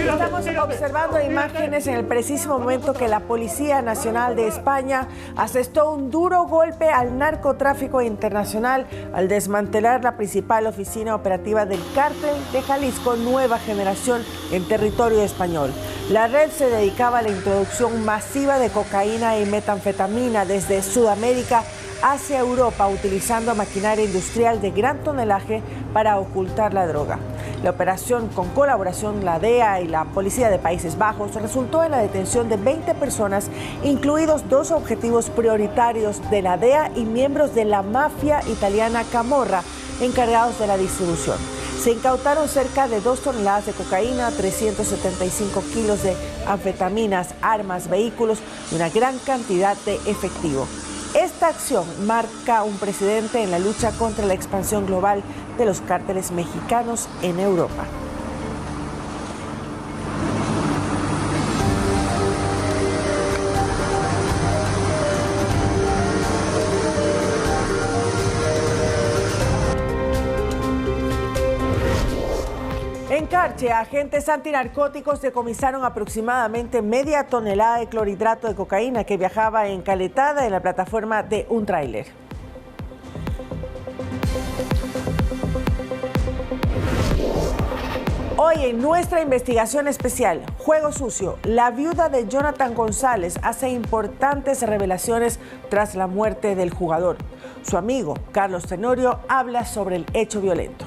Estamos observando imágenes en el preciso momento que la Policía Nacional de España asestó un duro golpe al narcotráfico internacional al desmantelar la principal oficina operativa del Cártel de Jalisco Nueva Generación en territorio español. La red se dedicaba a la introducción masiva de cocaína y metanfetamina desde Sudamérica hacia Europa, utilizando maquinaria industrial de gran tonelaje para ocultar la droga. La operación, con colaboración la DEA y la Policía de Países Bajos, resultó en la detención de 20 personas, incluidos 2 objetivos prioritarios de la DEA y miembros de la mafia italiana Camorra, encargados de la distribución. Se incautaron cerca de 2 toneladas de cocaína, 375 kilos de anfetaminas, armas, vehículos y una gran cantidad de efectivo. Esta acción marca un precedente en la lucha contra la expansión global de los cárteles mexicanos en Europa. En Carche, agentes antinarcóticos decomisaron aproximadamente media tonelada de clorhidrato de cocaína que viajaba encaletada en la plataforma de un tráiler. Hoy en nuestra investigación especial, Juego Sucio, la viuda de Jonathan González hace importantes revelaciones tras la muerte del jugador. Su amigo, Carlos Tenorio, habla sobre el hecho violento.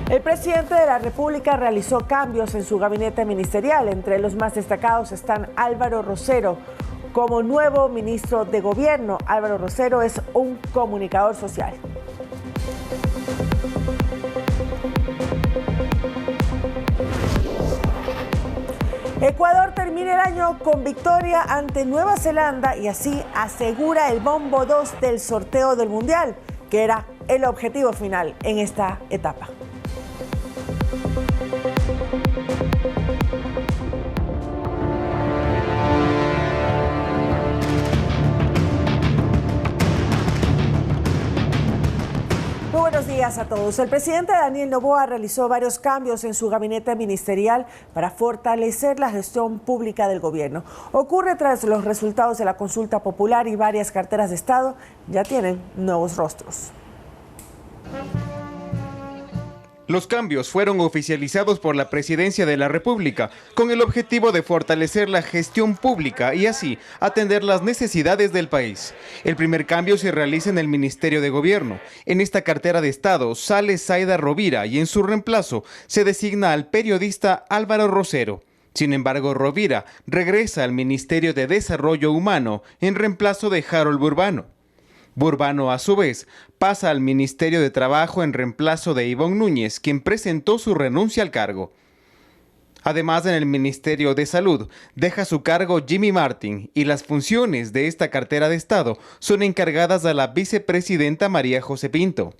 El presidente de la República realizó cambios en su gabinete ministerial. Entre los más destacados están Álvaro Rosero como nuevo ministro de Gobierno. Álvaro Rosero es un comunicador social. Ecuador termina el año con victoria ante Nueva Zelanda y así asegura el bombo 2 del sorteo del Mundial, que era el objetivo final en esta etapa. Muy buenos días a todos. El presidente Daniel Noboa realizó varios cambios en su gabinete ministerial para fortalecer la gestión pública del gobierno. Ocurre tras los resultados de la consulta popular y varias carteras de Estado ya tienen nuevos rostros. Los cambios fueron oficializados por la Presidencia de la República con el objetivo de fortalecer la gestión pública y así atender las necesidades del país. El primer cambio se realiza en el Ministerio de Gobierno. En esta cartera de Estado sale Zaida Rovira y en su reemplazo se designa al periodista Álvaro Rosero. Sin embargo, Rovira regresa al Ministerio de Desarrollo Humano en reemplazo de Harold Burbano. Burbano, a su vez, pasa al Ministerio de Trabajo en reemplazo de Ivonne Núñez, quien presentó su renuncia al cargo. Además, en el Ministerio de Salud deja su cargo Jimmy Martin y las funciones de esta cartera de Estado son encargadas a la vicepresidenta María José Pinto.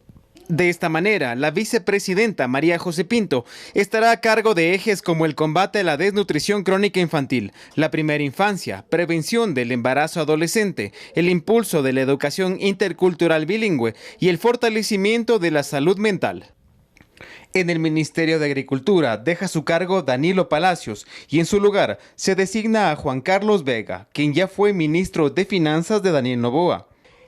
De esta manera, la vicepresidenta María José Pinto estará a cargo de ejes como el combate a la desnutrición crónica infantil, la primera infancia, prevención del embarazo adolescente, el impulso de la educación intercultural bilingüe y el fortalecimiento de la salud mental. En el Ministerio de Agricultura deja su cargo Danilo Palacios y en su lugar se designa a Juan Carlos Vega, quien ya fue ministro de Finanzas de Daniel Noboa.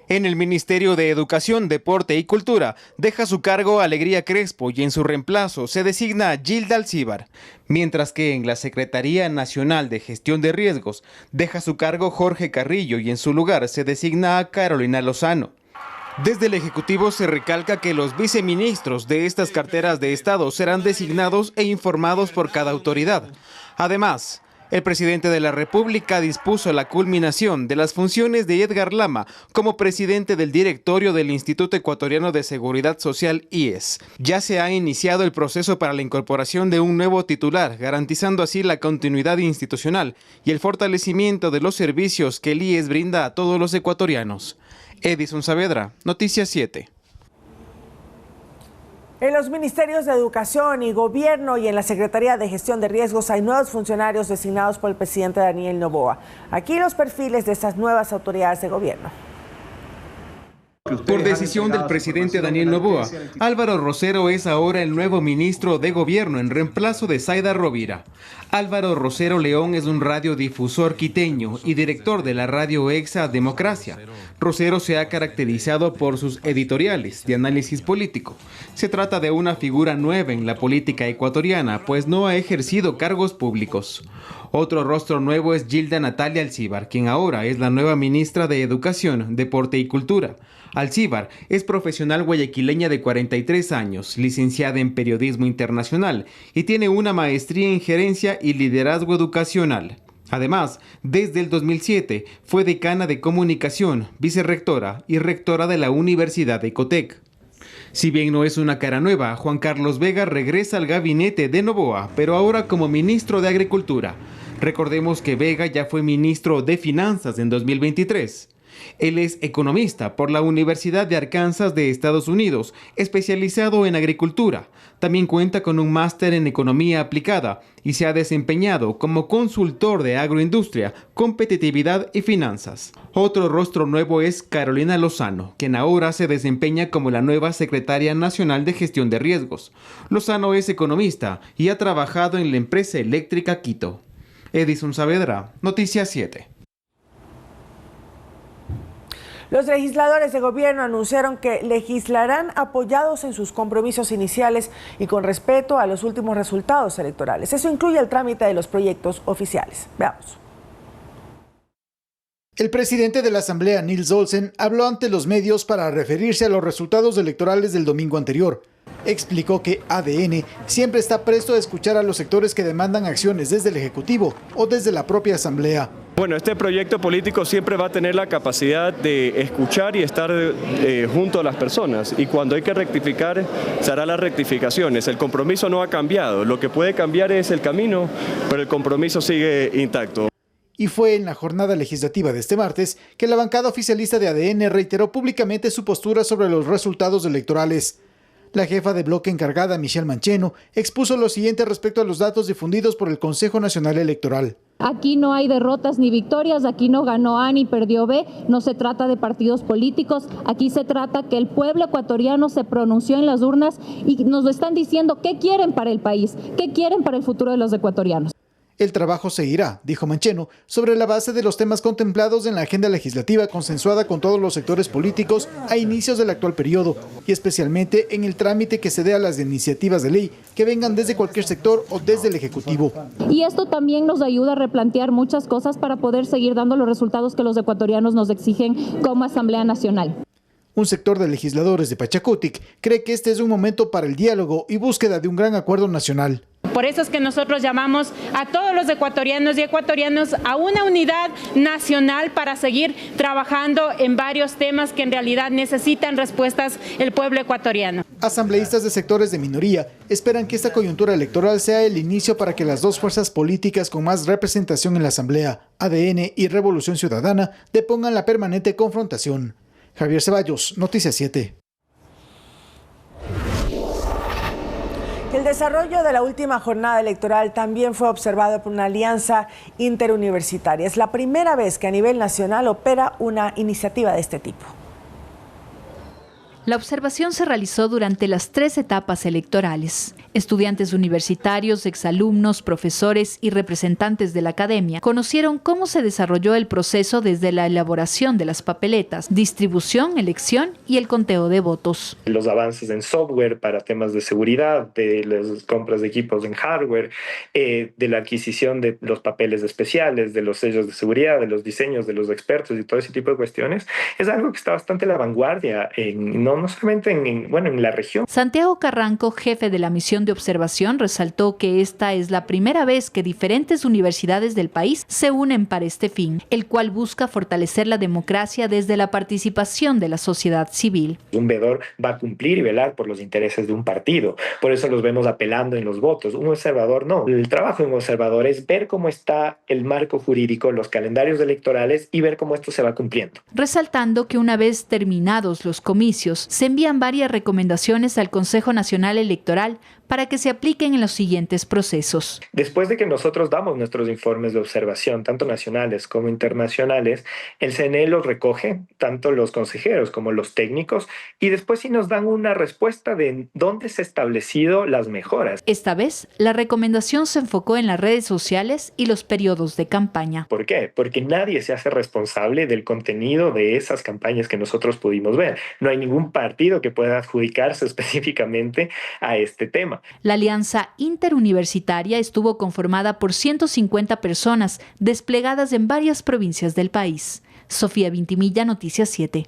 En el Ministerio de Educación, Deporte y Cultura deja su cargo Alegría Crespo y en su reemplazo se designa a Gilda Alcíbar, mientras que en la Secretaría Nacional de Gestión de Riesgos deja su cargo Jorge Carrillo y en su lugar se designa a Carolina Lozano. Desde el Ejecutivo se recalca que los viceministros de estas carteras de Estado serán designados e informados por cada autoridad. Además, el presidente de la República dispuso la culminación de las funciones de Edgar Lama como presidente del directorio del Instituto Ecuatoriano de Seguridad Social IES. Ya se ha iniciado el proceso para la incorporación de un nuevo titular, garantizando así la continuidad institucional y el fortalecimiento de los servicios que el IES brinda a todos los ecuatorianos. Edison Saavedra, Noticias 7. En los ministerios de Educación y Gobierno y en la Secretaría de Gestión de Riesgos hay nuevos funcionarios designados por el presidente Daniel Noboa. Aquí los perfiles de estas nuevas autoridades de gobierno. Por decisión del presidente Daniel Noboa, Álvaro Rosero es ahora el nuevo ministro de Gobierno en reemplazo de Zaida Rovira. Álvaro Rosero León es un radiodifusor quiteño y director de la radio Exa Democracia. Rosero se ha caracterizado por sus editoriales de análisis político. Se trata de una figura nueva en la política ecuatoriana, pues no ha ejercido cargos públicos. Otro rostro nuevo es Gilda Natalia Alcíbar, quien ahora es la nueva ministra de Educación, Deporte y Cultura. Alcíbar es profesional guayaquileña de 43 años, licenciada en Periodismo Internacional y tiene una maestría en Gerencia y Liderazgo Educacional. Además, desde el 2007 fue decana de Comunicación, vicerrectora y rectora de la Universidad de Ecotec. Si bien no es una cara nueva, Juan Carlos Vega regresa al gabinete de Noboa, pero ahora como ministro de Agricultura. Recordemos que Vega ya fue ministro de Finanzas en 2023. Él es economista por la Universidad de Arkansas de Estados Unidos, especializado en agricultura. También cuenta con un máster en economía aplicada y se ha desempeñado como consultor de agroindustria, competitividad y finanzas. Otro rostro nuevo es Carolina Lozano, quien ahora se desempeña como la nueva secretaria nacional de gestión de riesgos. Lozano es economista y ha trabajado en la empresa eléctrica Quito. Edison Saavedra, Noticias 7. Los legisladores de gobierno anunciaron que legislarán apoyados en sus compromisos iniciales y con respeto a los últimos resultados electorales. Eso incluye el trámite de los proyectos oficiales. Veamos. El presidente de la Asamblea, Nils Olsen, habló ante los medios para referirse a los resultados electorales del domingo anterior. Explicó que ADN siempre está presto a escuchar a los sectores que demandan acciones desde el Ejecutivo o desde la propia Asamblea. Bueno, este proyecto político siempre va a tener la capacidad de escuchar y estar junto a las personas, y cuando hay que rectificar, se harán las rectificaciones. El compromiso no ha cambiado, lo que puede cambiar es el camino, pero el compromiso sigue intacto. Y fue en la jornada legislativa de este martes que la bancada oficialista de ADN reiteró públicamente su postura sobre los resultados electorales. La jefa de bloque encargada, Michelle Mancheno, expuso lo siguiente respecto a los datos difundidos por el Consejo Nacional Electoral. Aquí no hay derrotas ni victorias, aquí no ganó A ni perdió B, no se trata de partidos políticos, aquí se trata que el pueblo ecuatoriano se pronunció en las urnas y nos lo están diciendo qué quieren para el país, qué quieren para el futuro de los ecuatorianos. El trabajo seguirá, dijo Mancheno, sobre la base de los temas contemplados en la agenda legislativa consensuada con todos los sectores políticos a inicios del actual periodo, y especialmente en el trámite que se dé a las iniciativas de ley que vengan desde cualquier sector o desde el Ejecutivo. Y esto también nos ayuda a replantear muchas cosas para poder seguir dando los resultados que los ecuatorianos nos exigen como Asamblea Nacional. Un sector de legisladores de Pachacutic cree que este es un momento para el diálogo y búsqueda de un gran acuerdo nacional. Por eso es que nosotros llamamos a todos los ecuatorianos y ecuatorianas a una unidad nacional para seguir trabajando en varios temas que en realidad necesitan respuestas el pueblo ecuatoriano. Asambleístas de sectores de minoría esperan que esta coyuntura electoral sea el inicio para que las dos fuerzas políticas con más representación en la Asamblea, ADN y Revolución Ciudadana, depongan la permanente confrontación. Javier Ceballos, Noticias 7. El desarrollo de la última jornada electoral también fue observado por una alianza interuniversitaria. Es la primera vez que a nivel nacional opera una iniciativa de este tipo. La observación se realizó durante las 3 etapas electorales. Estudiantes universitarios, exalumnos, profesores y representantes de la academia conocieron cómo se desarrolló el proceso desde la elaboración de las papeletas, distribución, elección y el conteo de votos. Los avances en software para temas de seguridad, de las compras de equipos en hardware, de la adquisición de los papeles especiales, de los sellos de seguridad, de los diseños de los expertos y todo ese tipo de cuestiones, es algo que está bastante a la vanguardia, no solamente en la región. Santiago Carranco, jefe de la misión de observación, resaltó que esta es la primera vez que diferentes universidades del país se unen para este fin, el cual busca fortalecer la democracia desde la participación de la sociedad civil. Un veedor va a cumplir y velar por los intereses de un partido, por eso los vemos apelando en los votos. Un observador no. El trabajo de un observador es ver cómo está el marco jurídico, los calendarios electorales y ver cómo esto se va cumpliendo. Resaltando que una vez terminados los comicios, Se envían varias recomendaciones al Consejo Nacional Electoral para que se apliquen en los siguientes procesos. Después de que nosotros damos nuestros informes de observación, tanto nacionales como internacionales, el CNE los recoge, tanto los consejeros como los técnicos, y después sí nos dan una respuesta de dónde se han establecido las mejoras. Esta vez, la recomendación se enfocó en las redes sociales y los periodos de campaña. ¿Por qué? Porque nadie se hace responsable del contenido de esas campañas que nosotros pudimos ver. No hay ningún partido que pueda adjudicarse específicamente a este tema. La alianza interuniversitaria estuvo conformada por 150 personas desplegadas en varias provincias del país. Sofía Vintimilla, Noticias 7.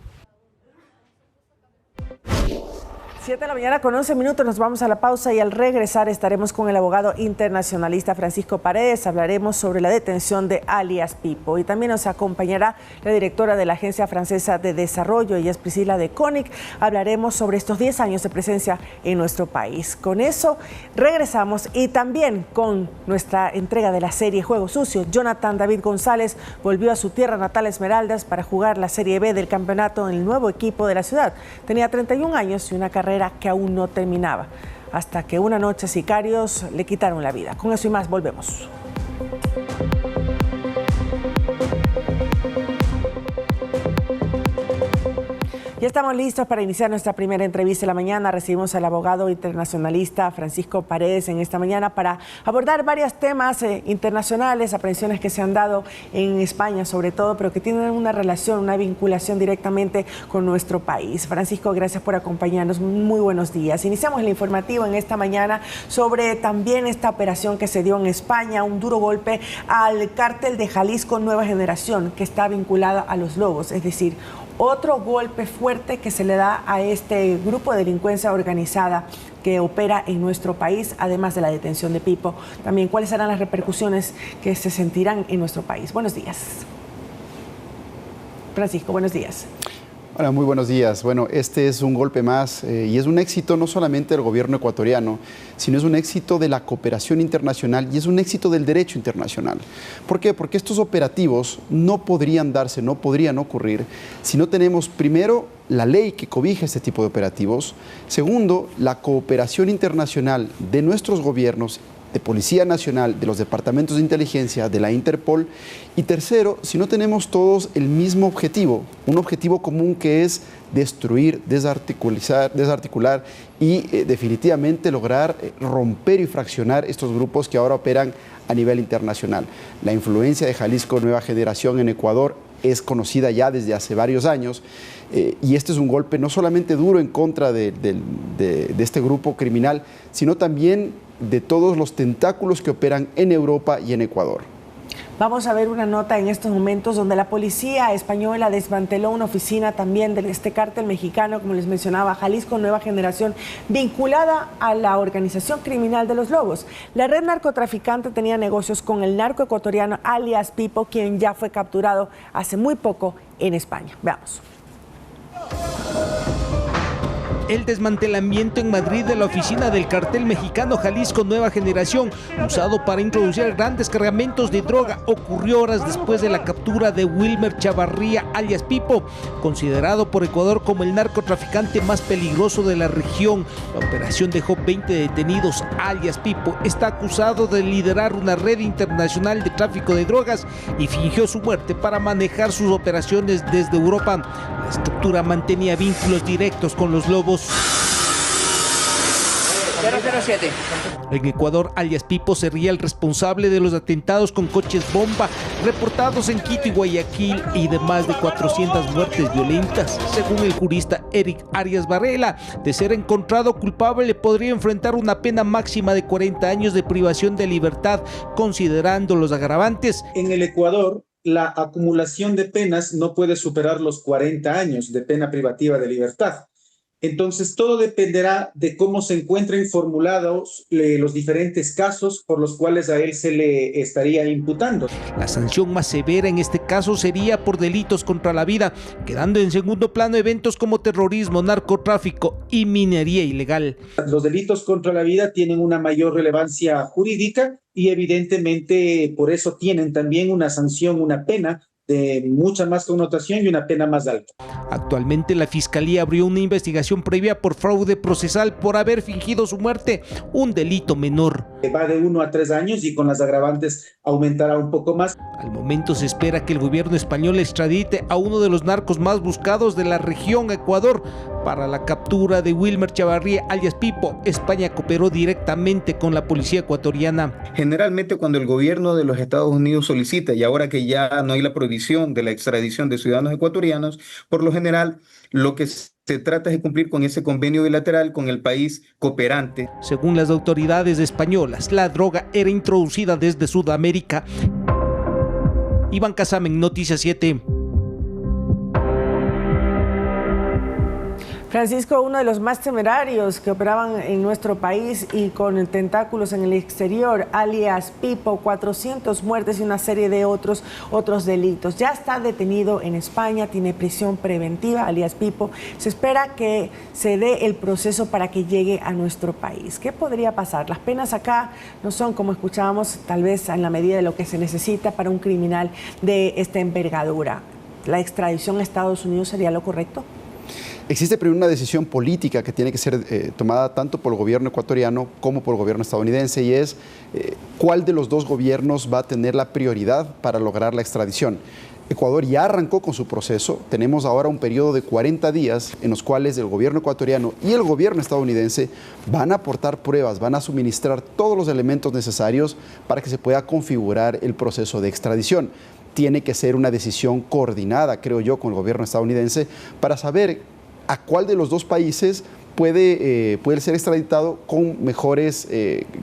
7 de la mañana con 11 minutos, nos vamos a la pausa y al regresar estaremos con el abogado internacionalista Francisco Paredes. Hablaremos sobre la detención de alias Pipo y también nos acompañará la directora de la Agencia Francesa de Desarrollo, ella es Priscila de Konig. Hablaremos sobre estos 10 años de presencia en nuestro país. Con eso regresamos y también con nuestra entrega de la serie Juego Sucio. Jonathan David González volvió a su tierra natal Esmeraldas para jugar la Serie B del campeonato en el nuevo equipo de la ciudad. Tenía 31 años y una carrera que aún no terminaba, hasta que una noche sicarios le quitaron la vida. Con eso y más, volvemos. Ya estamos listos para iniciar nuestra primera entrevista de la mañana. Recibimos al abogado internacionalista Francisco Paredes en esta mañana para abordar varios temas internacionales, aprehensiones que se han dado en España sobre todo, pero que tienen una relación, una vinculación directamente con nuestro país. Francisco, gracias por acompañarnos. Muy buenos días. Iniciamos el informativo en esta mañana sobre también esta operación que se dio en España, un duro golpe al cártel de Jalisco Nueva Generación, que está vinculada a los Lobos, es decir, otro golpe fuerte que se le da a este grupo de delincuencia organizada que opera en nuestro país, además de la detención de Pipo. También, ¿cuáles serán las repercusiones que se sentirán en nuestro país? Buenos días. Francisco, buenos días. Hola, muy buenos días. Bueno, este es un golpe más y es un éxito no solamente del gobierno ecuatoriano, sino es un éxito de la cooperación internacional y es un éxito del derecho internacional. ¿Por qué? Porque estos operativos no podrían darse, no podrían ocurrir si no tenemos primero la ley que cobija este tipo de operativos, segundo, la cooperación internacional de nuestros gobiernos, de Policía Nacional, de los departamentos de inteligencia, de la Interpol, y tercero, si no tenemos todos el mismo objetivo, un objetivo común que es destruir, desarticular y definitivamente lograr romper y fraccionar estos grupos que ahora operan a nivel internacional. La influencia de Jalisco Nueva Generación en Ecuador es conocida ya desde hace varios años y este es un golpe no solamente duro en contra de este grupo criminal, sino también de todos los tentáculos que operan en Europa y en Ecuador. Vamos a ver una nota en estos momentos donde la policía española desmanteló una oficina también de este cártel mexicano, como les mencionaba, Jalisco Nueva Generación, vinculada a la organización criminal de los Lobos. La red narcotraficante tenía negocios con el narco ecuatoriano alias Pipo, quien ya fue capturado hace muy poco en España. Veamos. El desmantelamiento en Madrid de la oficina del cartel mexicano Jalisco Nueva Generación, usado para introducir grandes cargamentos de droga, ocurrió horas después de la captura de Wilmer Chavarría, alias Pipo, considerado por Ecuador como el narcotraficante más peligroso de la región. La operación dejó 20 detenidos. Alias Pipo está acusado de liderar una red internacional de tráfico de drogas y fingió su muerte para manejar sus operaciones desde Europa. La estructura mantenía vínculos directos con los Lobos. 007. En Ecuador, alias Pipo sería el responsable de los atentados con coches bomba reportados en Quito y Guayaquil y de más de 400 muertes violentas. Según el jurista Eric Arias Varela, de ser encontrado culpable podría enfrentar una pena máxima de 40 años de privación de libertad, considerando los agravantes. En el Ecuador, la acumulación de penas no puede superar los 40 años de pena privativa de libertad. Entonces, todo dependerá de cómo se encuentren formulados los diferentes casos por los cuales a él se le estaría imputando. La sanción más severa en este caso sería por delitos contra la vida, quedando en segundo plano eventos como terrorismo, narcotráfico y minería ilegal. Los delitos contra la vida tienen una mayor relevancia jurídica y evidentemente por eso tienen también una sanción, una pena de mucha más connotación y una pena más alta. Actualmente la Fiscalía abrió una investigación previa por fraude procesal por haber fingido su muerte, un delito menor. Va de 1 a 3 años y con las agravantes aumentará un poco más. Al momento se espera que el gobierno español extradite a uno de los narcos más buscados de la región, Ecuador, para la captura de Wilmer Chavarría, alias Pipo. España cooperó directamente con la policía ecuatoriana. Generalmente cuando el gobierno de los Estados Unidos solicita, y ahora que ya no hay la prohibición de la extradición de ciudadanos ecuatorianos, por lo general lo que se trata es de cumplir con ese convenio bilateral con el país cooperante. Según las autoridades españolas, la droga era introducida desde Sudamérica. Iván Casamen, Noticias 7. Francisco, uno de los más temerarios que operaban en nuestro país y con tentáculos en el exterior, alias Pipo, 400 muertes y una serie de otros delitos. Ya está detenido en España, tiene prisión preventiva, alias Pipo. Se espera que se dé el proceso para que llegue a nuestro país. ¿Qué podría pasar? Las penas acá no son, como escuchábamos, tal vez en la medida de lo que se necesita para un criminal de esta envergadura. ¿La extradición a Estados Unidos sería lo correcto? Existe primero una decisión política que tiene que ser tomada tanto por el gobierno ecuatoriano como por el gobierno estadounidense, y es cuál de los dos gobiernos va a tener la prioridad para lograr la extradición. Ecuador ya arrancó con su proceso. Tenemos ahora un periodo de 40 días en los cuales el gobierno ecuatoriano y el gobierno estadounidense van a aportar pruebas, van a suministrar todos los elementos necesarios para que se pueda configurar el proceso de extradición. Tiene que ser una decisión coordinada, creo yo, con el gobierno estadounidense para saber a cuál de los dos países puede ser extraditado con mejores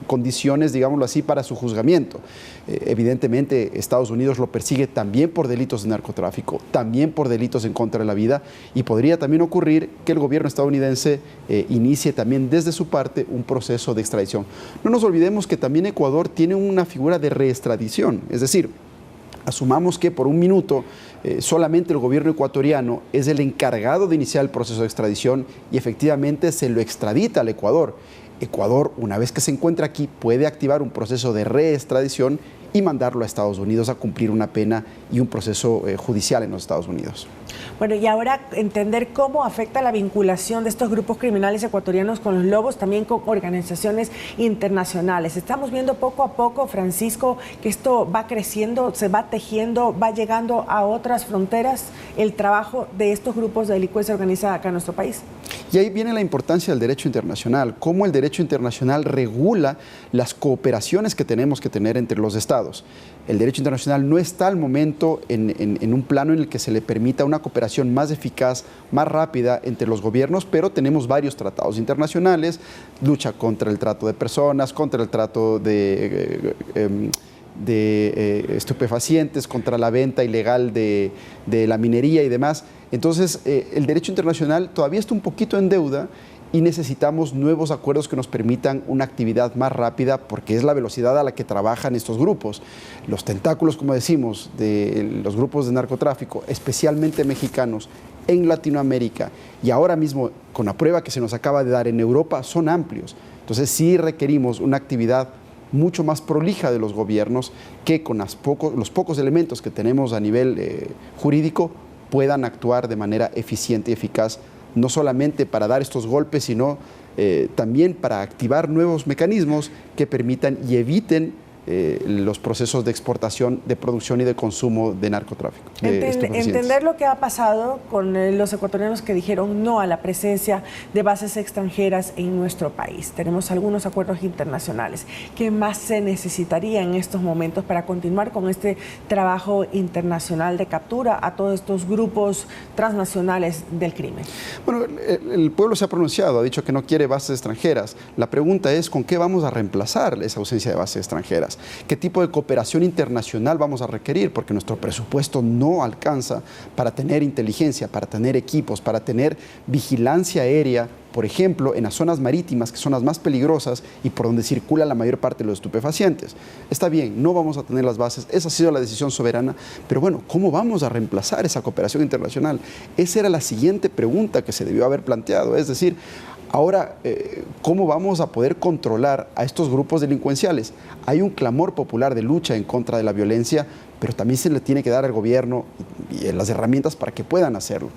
condiciones, digámoslo así, para su juzgamiento. Evidentemente, Estados Unidos lo persigue también por delitos de narcotráfico, también por delitos en contra de la vida, y podría también ocurrir que el gobierno estadounidense inicie también desde su parte un proceso de extradición. No nos olvidemos que también Ecuador tiene una figura de reextradición, es decir, asumamos que por un minuto solamente el gobierno ecuatoriano es el encargado de iniciar el proceso de extradición y efectivamente se lo extradita al Ecuador. Ecuador, una vez que se encuentra aquí, puede activar un proceso de reextradición y mandarlo a Estados Unidos a cumplir una pena y un proceso judicial en los Estados Unidos. Bueno, y ahora entender cómo afecta la vinculación de estos grupos criminales ecuatorianos con los lobos, también con organizaciones internacionales. Estamos viendo poco a poco, Francisco, que esto va creciendo, se va tejiendo, va llegando a otras fronteras, el trabajo de estos grupos de delincuencia organizada acá en nuestro país. Y ahí viene la importancia del derecho internacional, cómo el derecho internacional regula las cooperaciones que tenemos que tener entre los estados. El derecho internacional no está al momento en un plano en el que se le permita una cooperación más eficaz, más rápida entre los gobiernos, pero tenemos varios tratados internacionales, lucha contra el trato de personas, contra el trato de estupefacientes, contra la venta ilegal de la minería y demás. Entonces, el derecho internacional todavía está un poquito en deuda y necesitamos nuevos acuerdos que nos permitan una actividad más rápida, porque es la velocidad a la que trabajan estos grupos. Los tentáculos, como decimos, de los grupos de narcotráfico, especialmente mexicanos, en Latinoamérica y ahora mismo con la prueba que se nos acaba de dar en Europa, son amplios. Entonces sí requerimos una actividad mucho más prolija de los gobiernos que con los pocos elementos que tenemos a nivel jurídico puedan actuar de manera eficiente y eficaz, no solamente para dar estos golpes, sino también para activar nuevos mecanismos que permitan y eviten los procesos de exportación, de producción y de consumo de narcotráfico. Entender lo que ha pasado con los ecuatorianos que dijeron no a la presencia de bases extranjeras en nuestro país. Tenemos algunos acuerdos internacionales. ¿Qué más se necesitaría en estos momentos para continuar con este trabajo internacional de captura a todos estos grupos transnacionales del crimen? Bueno, el pueblo se ha pronunciado, ha dicho que no quiere bases extranjeras. La pregunta es, ¿con qué vamos a reemplazar esa ausencia de bases extranjeras? ¿Qué tipo de cooperación internacional vamos a requerir? Porque nuestro presupuesto no alcanza para tener inteligencia, para tener equipos, para tener vigilancia aérea, por ejemplo, en las zonas marítimas, que son las más peligrosas y por donde circula la mayor parte de los estupefacientes. Está bien, no vamos a tener las bases, esa ha sido la decisión soberana, pero bueno, ¿cómo vamos a reemplazar esa cooperación internacional? Esa era la siguiente pregunta que se debió haber planteado, es decir, Ahora, ¿cómo vamos a poder controlar a estos grupos delincuenciales? Hay un clamor popular de lucha en contra de la violencia, pero también se le tiene que dar al gobierno y las herramientas para que puedan hacerlo.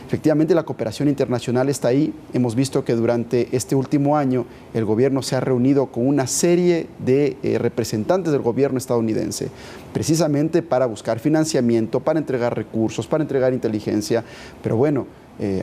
Efectivamente, la cooperación internacional está ahí. Hemos visto que durante este último año el gobierno se ha reunido con una serie de representantes del gobierno estadounidense, precisamente para buscar financiamiento, para entregar recursos, para entregar inteligencia, pero bueno,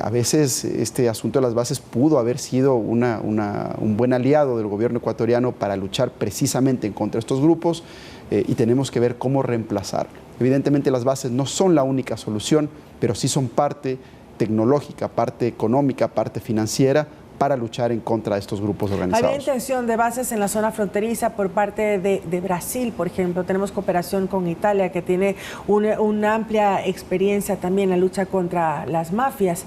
a veces este asunto de las bases pudo haber sido un buen aliado del gobierno ecuatoriano para luchar precisamente en contra de estos grupos y tenemos que ver cómo reemplazarlo. Evidentemente las bases no son la única solución, pero sí son parte tecnológica, parte económica, parte financiera para luchar en contra de estos grupos organizados. ¿Había intención de bases en la zona fronteriza por parte de Brasil, por ejemplo? Tenemos cooperación con Italia, que tiene una amplia experiencia también en la lucha contra las mafias.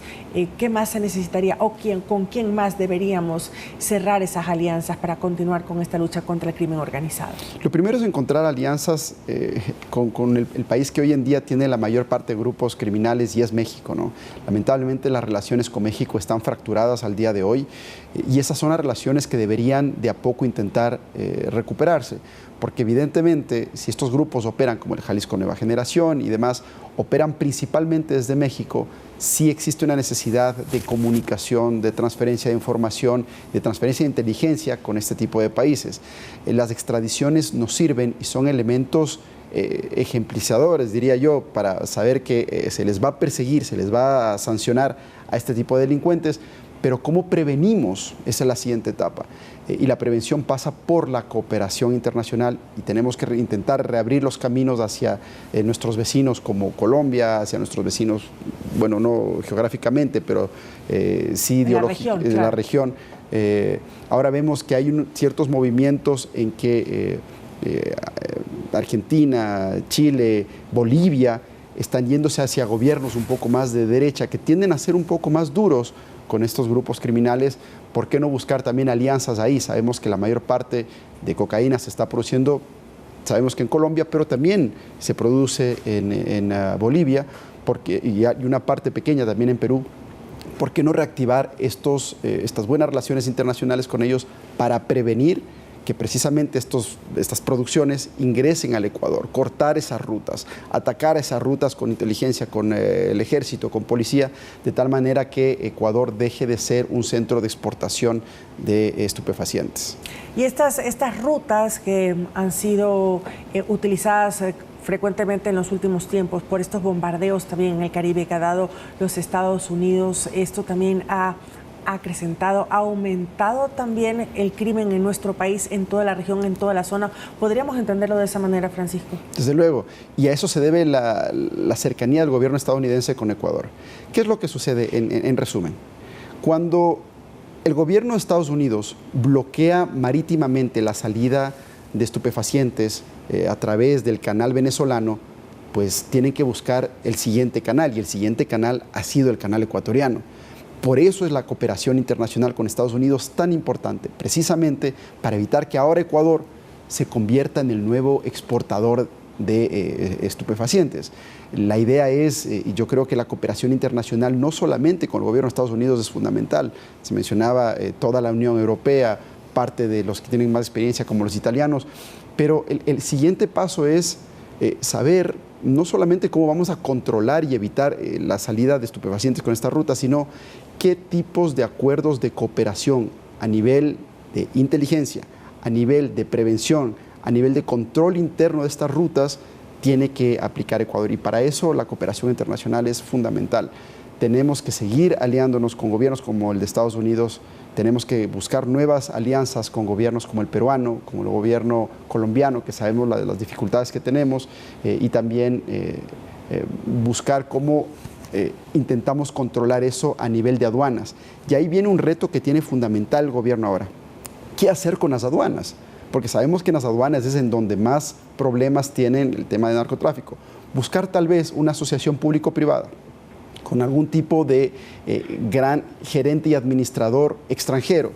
¿Qué más se necesitaría o con quién más deberíamos cerrar esas alianzas para continuar con esta lucha contra el crimen organizado? Lo primero es encontrar alianzas con el país que hoy en día tiene la mayor parte de grupos criminales y es México, ¿no? Lamentablemente las relaciones con México están fracturadas al día de hoy. Y esas son las relaciones que deberían de a poco intentar recuperarse, porque evidentemente si estos grupos operan como el Jalisco Nueva Generación y demás, operan principalmente desde México, sí existe una necesidad de comunicación, de transferencia de información, de transferencia de inteligencia con este tipo de países. Las extradiciones nos sirven y son elementos ejemplizadores, diría yo, para saber que se les va a perseguir, se les va a sancionar a este tipo de delincuentes. Pero ¿cómo prevenimos? Esa es la siguiente etapa. Y la prevención pasa por la cooperación internacional y tenemos que intentar reabrir los caminos hacia nuestros vecinos como Colombia, hacia nuestros vecinos, bueno, no geográficamente, pero sí ideológicamente, de la región. Ahora vemos que hay ciertos movimientos en que Argentina, Chile, Bolivia están yéndose hacia gobiernos un poco más de derecha que tienden a ser un poco más duros con estos grupos criminales. ¿Por qué no buscar también alianzas ahí? Sabemos que la mayor parte de cocaína se está produciendo, sabemos que en Colombia, pero también se produce en Bolivia y una parte pequeña también en Perú. ¿Por qué no reactivar estas buenas relaciones internacionales con ellos para prevenir que precisamente estas producciones ingresen al Ecuador, cortar esas rutas, atacar esas rutas con inteligencia, con el ejército, con policía, de tal manera que Ecuador deje de ser un centro de exportación de estupefacientes? Y estas rutas que han sido utilizadas frecuentemente en los últimos tiempos por estos bombardeos también en el Caribe que ha dado los Estados Unidos, esto también ha acrecentado, ha aumentado también el crimen en nuestro país, en toda la región, en toda la zona. ¿Podríamos entenderlo de esa manera, Francisco? Desde luego, y a eso se debe la cercanía del gobierno estadounidense con Ecuador. ¿Qué es lo que sucede en resumen? Cuando el gobierno de Estados Unidos bloquea marítimamente la salida de estupefacientes a través del canal venezolano, pues tienen que buscar el siguiente canal, y el siguiente canal ha sido el canal ecuatoriano. Por eso es la cooperación internacional con Estados Unidos tan importante, precisamente para evitar que ahora Ecuador se convierta en el nuevo exportador de estupefacientes. La idea es, y yo creo que la cooperación internacional no solamente con el gobierno de Estados Unidos es fundamental, se mencionaba toda la Unión Europea, parte de los que tienen más experiencia como los italianos, pero el siguiente paso es saber no solamente cómo vamos a controlar y evitar la salida de estupefacientes con esta ruta, sino qué tipos de acuerdos de cooperación a nivel de inteligencia, a nivel de prevención, a nivel de control interno de estas rutas tiene que aplicar Ecuador. Y para eso la cooperación internacional es fundamental. Tenemos que seguir aliándonos con gobiernos como el de Estados Unidos, tenemos que buscar nuevas alianzas con gobiernos como el peruano, como el gobierno colombiano, que sabemos las dificultades que tenemos, y también buscar cómo intentamos controlar eso a nivel de aduanas. Y ahí viene un reto que tiene fundamental el gobierno ahora. ¿Qué hacer con las aduanas? Porque sabemos que en las aduanas es en donde más problemas tienen el tema de narcotráfico. Buscar tal vez una asociación público-privada con algún tipo de gran gerente y administrador extranjero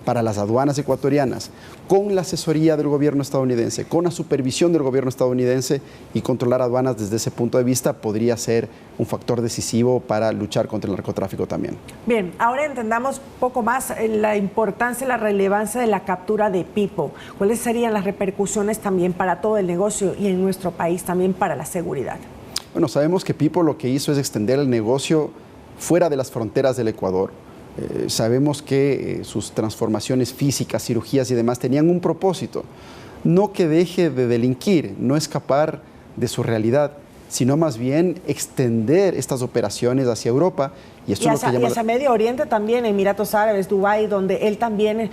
para las aduanas ecuatorianas, con la asesoría del gobierno estadounidense, con la supervisión del gobierno estadounidense, y controlar aduanas desde ese punto de vista podría ser un factor decisivo para luchar contra el narcotráfico también. Bien, ahora entendamos un poco más la importancia y la relevancia de la captura de Pipo. ¿Cuáles serían las repercusiones también para todo el negocio y en nuestro país también para la seguridad? Bueno, sabemos que Pipo lo que hizo es extender el negocio fuera de las fronteras del Ecuador. Sabemos que sus transformaciones físicas, cirugías y demás tenían un propósito, no que deje de delinquir, no escapar de su realidad, sino más bien extender estas operaciones hacia Europa. Y esto es lo que llama... hacia Medio Oriente también, Emiratos Árabes, Dubái, donde él también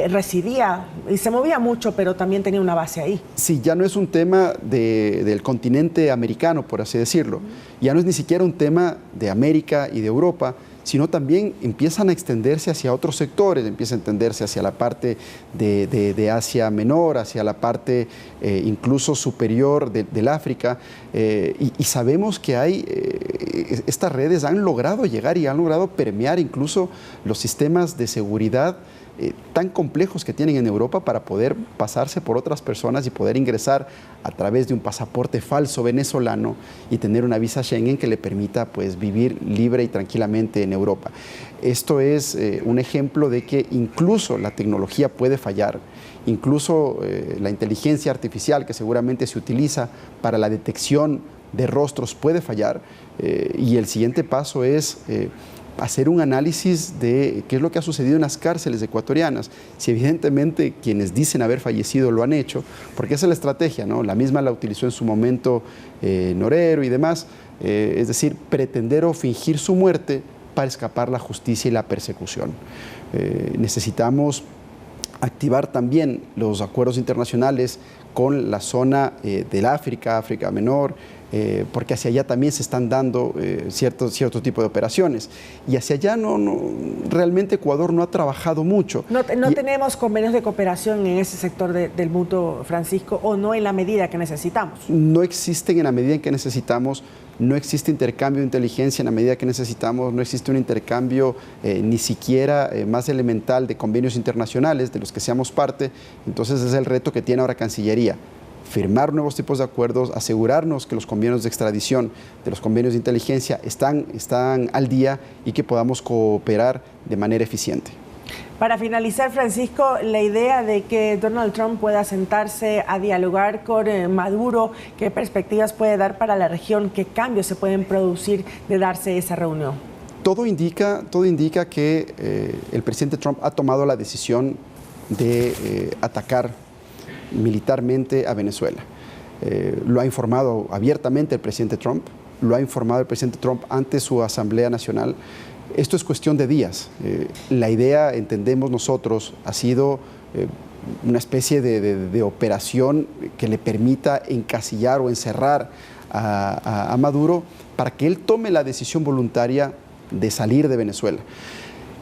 residía y se movía mucho, pero también tenía una base ahí. Sí, ya no es un tema del continente americano, por así decirlo. Ya no es ni siquiera un tema de América y de Europa, sino también empiezan a extenderse hacia otros sectores, empieza a extenderse hacia la parte de Asia Menor, hacia la parte incluso superior del África, y sabemos que estas redes han logrado llegar y han logrado permear incluso los sistemas de seguridad tan complejos que tienen en Europa para poder pasarse por otras personas y poder ingresar a través de un pasaporte falso venezolano y tener una visa Schengen que le permita pues vivir libre y tranquilamente en Europa. Esto es un ejemplo de que incluso la tecnología puede fallar, incluso la inteligencia artificial que seguramente se utiliza para la detección de rostros puede fallar, y el siguiente paso es hacer un análisis de qué es lo que ha sucedido en las cárceles ecuatorianas. Si evidentemente quienes dicen haber fallecido lo han hecho, porque esa es la estrategia, ¿no? La misma la utilizó en su momento Norero y demás, es decir, pretender o fingir su muerte para escapar la justicia y la persecución. Necesitamos activar también los acuerdos internacionales con la zona del África Menor, porque hacia allá también se están dando cierto tipo de operaciones. Y hacia allá realmente Ecuador no ha trabajado mucho. No tenemos convenios de cooperación en ese sector del mundo, Francisco, o no en la medida que necesitamos. No existen en la medida en que necesitamos, no existe intercambio de inteligencia en la medida que necesitamos, no existe un intercambio ni siquiera más elemental de convenios internacionales de los que seamos parte. Entonces es el reto que tiene ahora Cancillería. Firmar nuevos tipos de acuerdos, asegurarnos que los convenios de extradición, de los convenios de inteligencia están al día y que podamos cooperar de manera eficiente. Para finalizar, Francisco, la idea de que Donald Trump pueda sentarse a dialogar con Maduro, ¿qué perspectivas puede dar para la región? ¿Qué cambios se pueden producir de darse esa reunión? Todo indica que el presidente Trump ha tomado la decisión de atacar militarmente a Venezuela. Lo ha informado abiertamente el presidente Trump, lo ha informado el presidente Trump ante su Asamblea Nacional. Esto es cuestión de días. La idea, entendemos nosotros, ha sido una especie de operación que le permita encasillar o encerrar a Maduro para que él tome la decisión voluntaria de salir de Venezuela.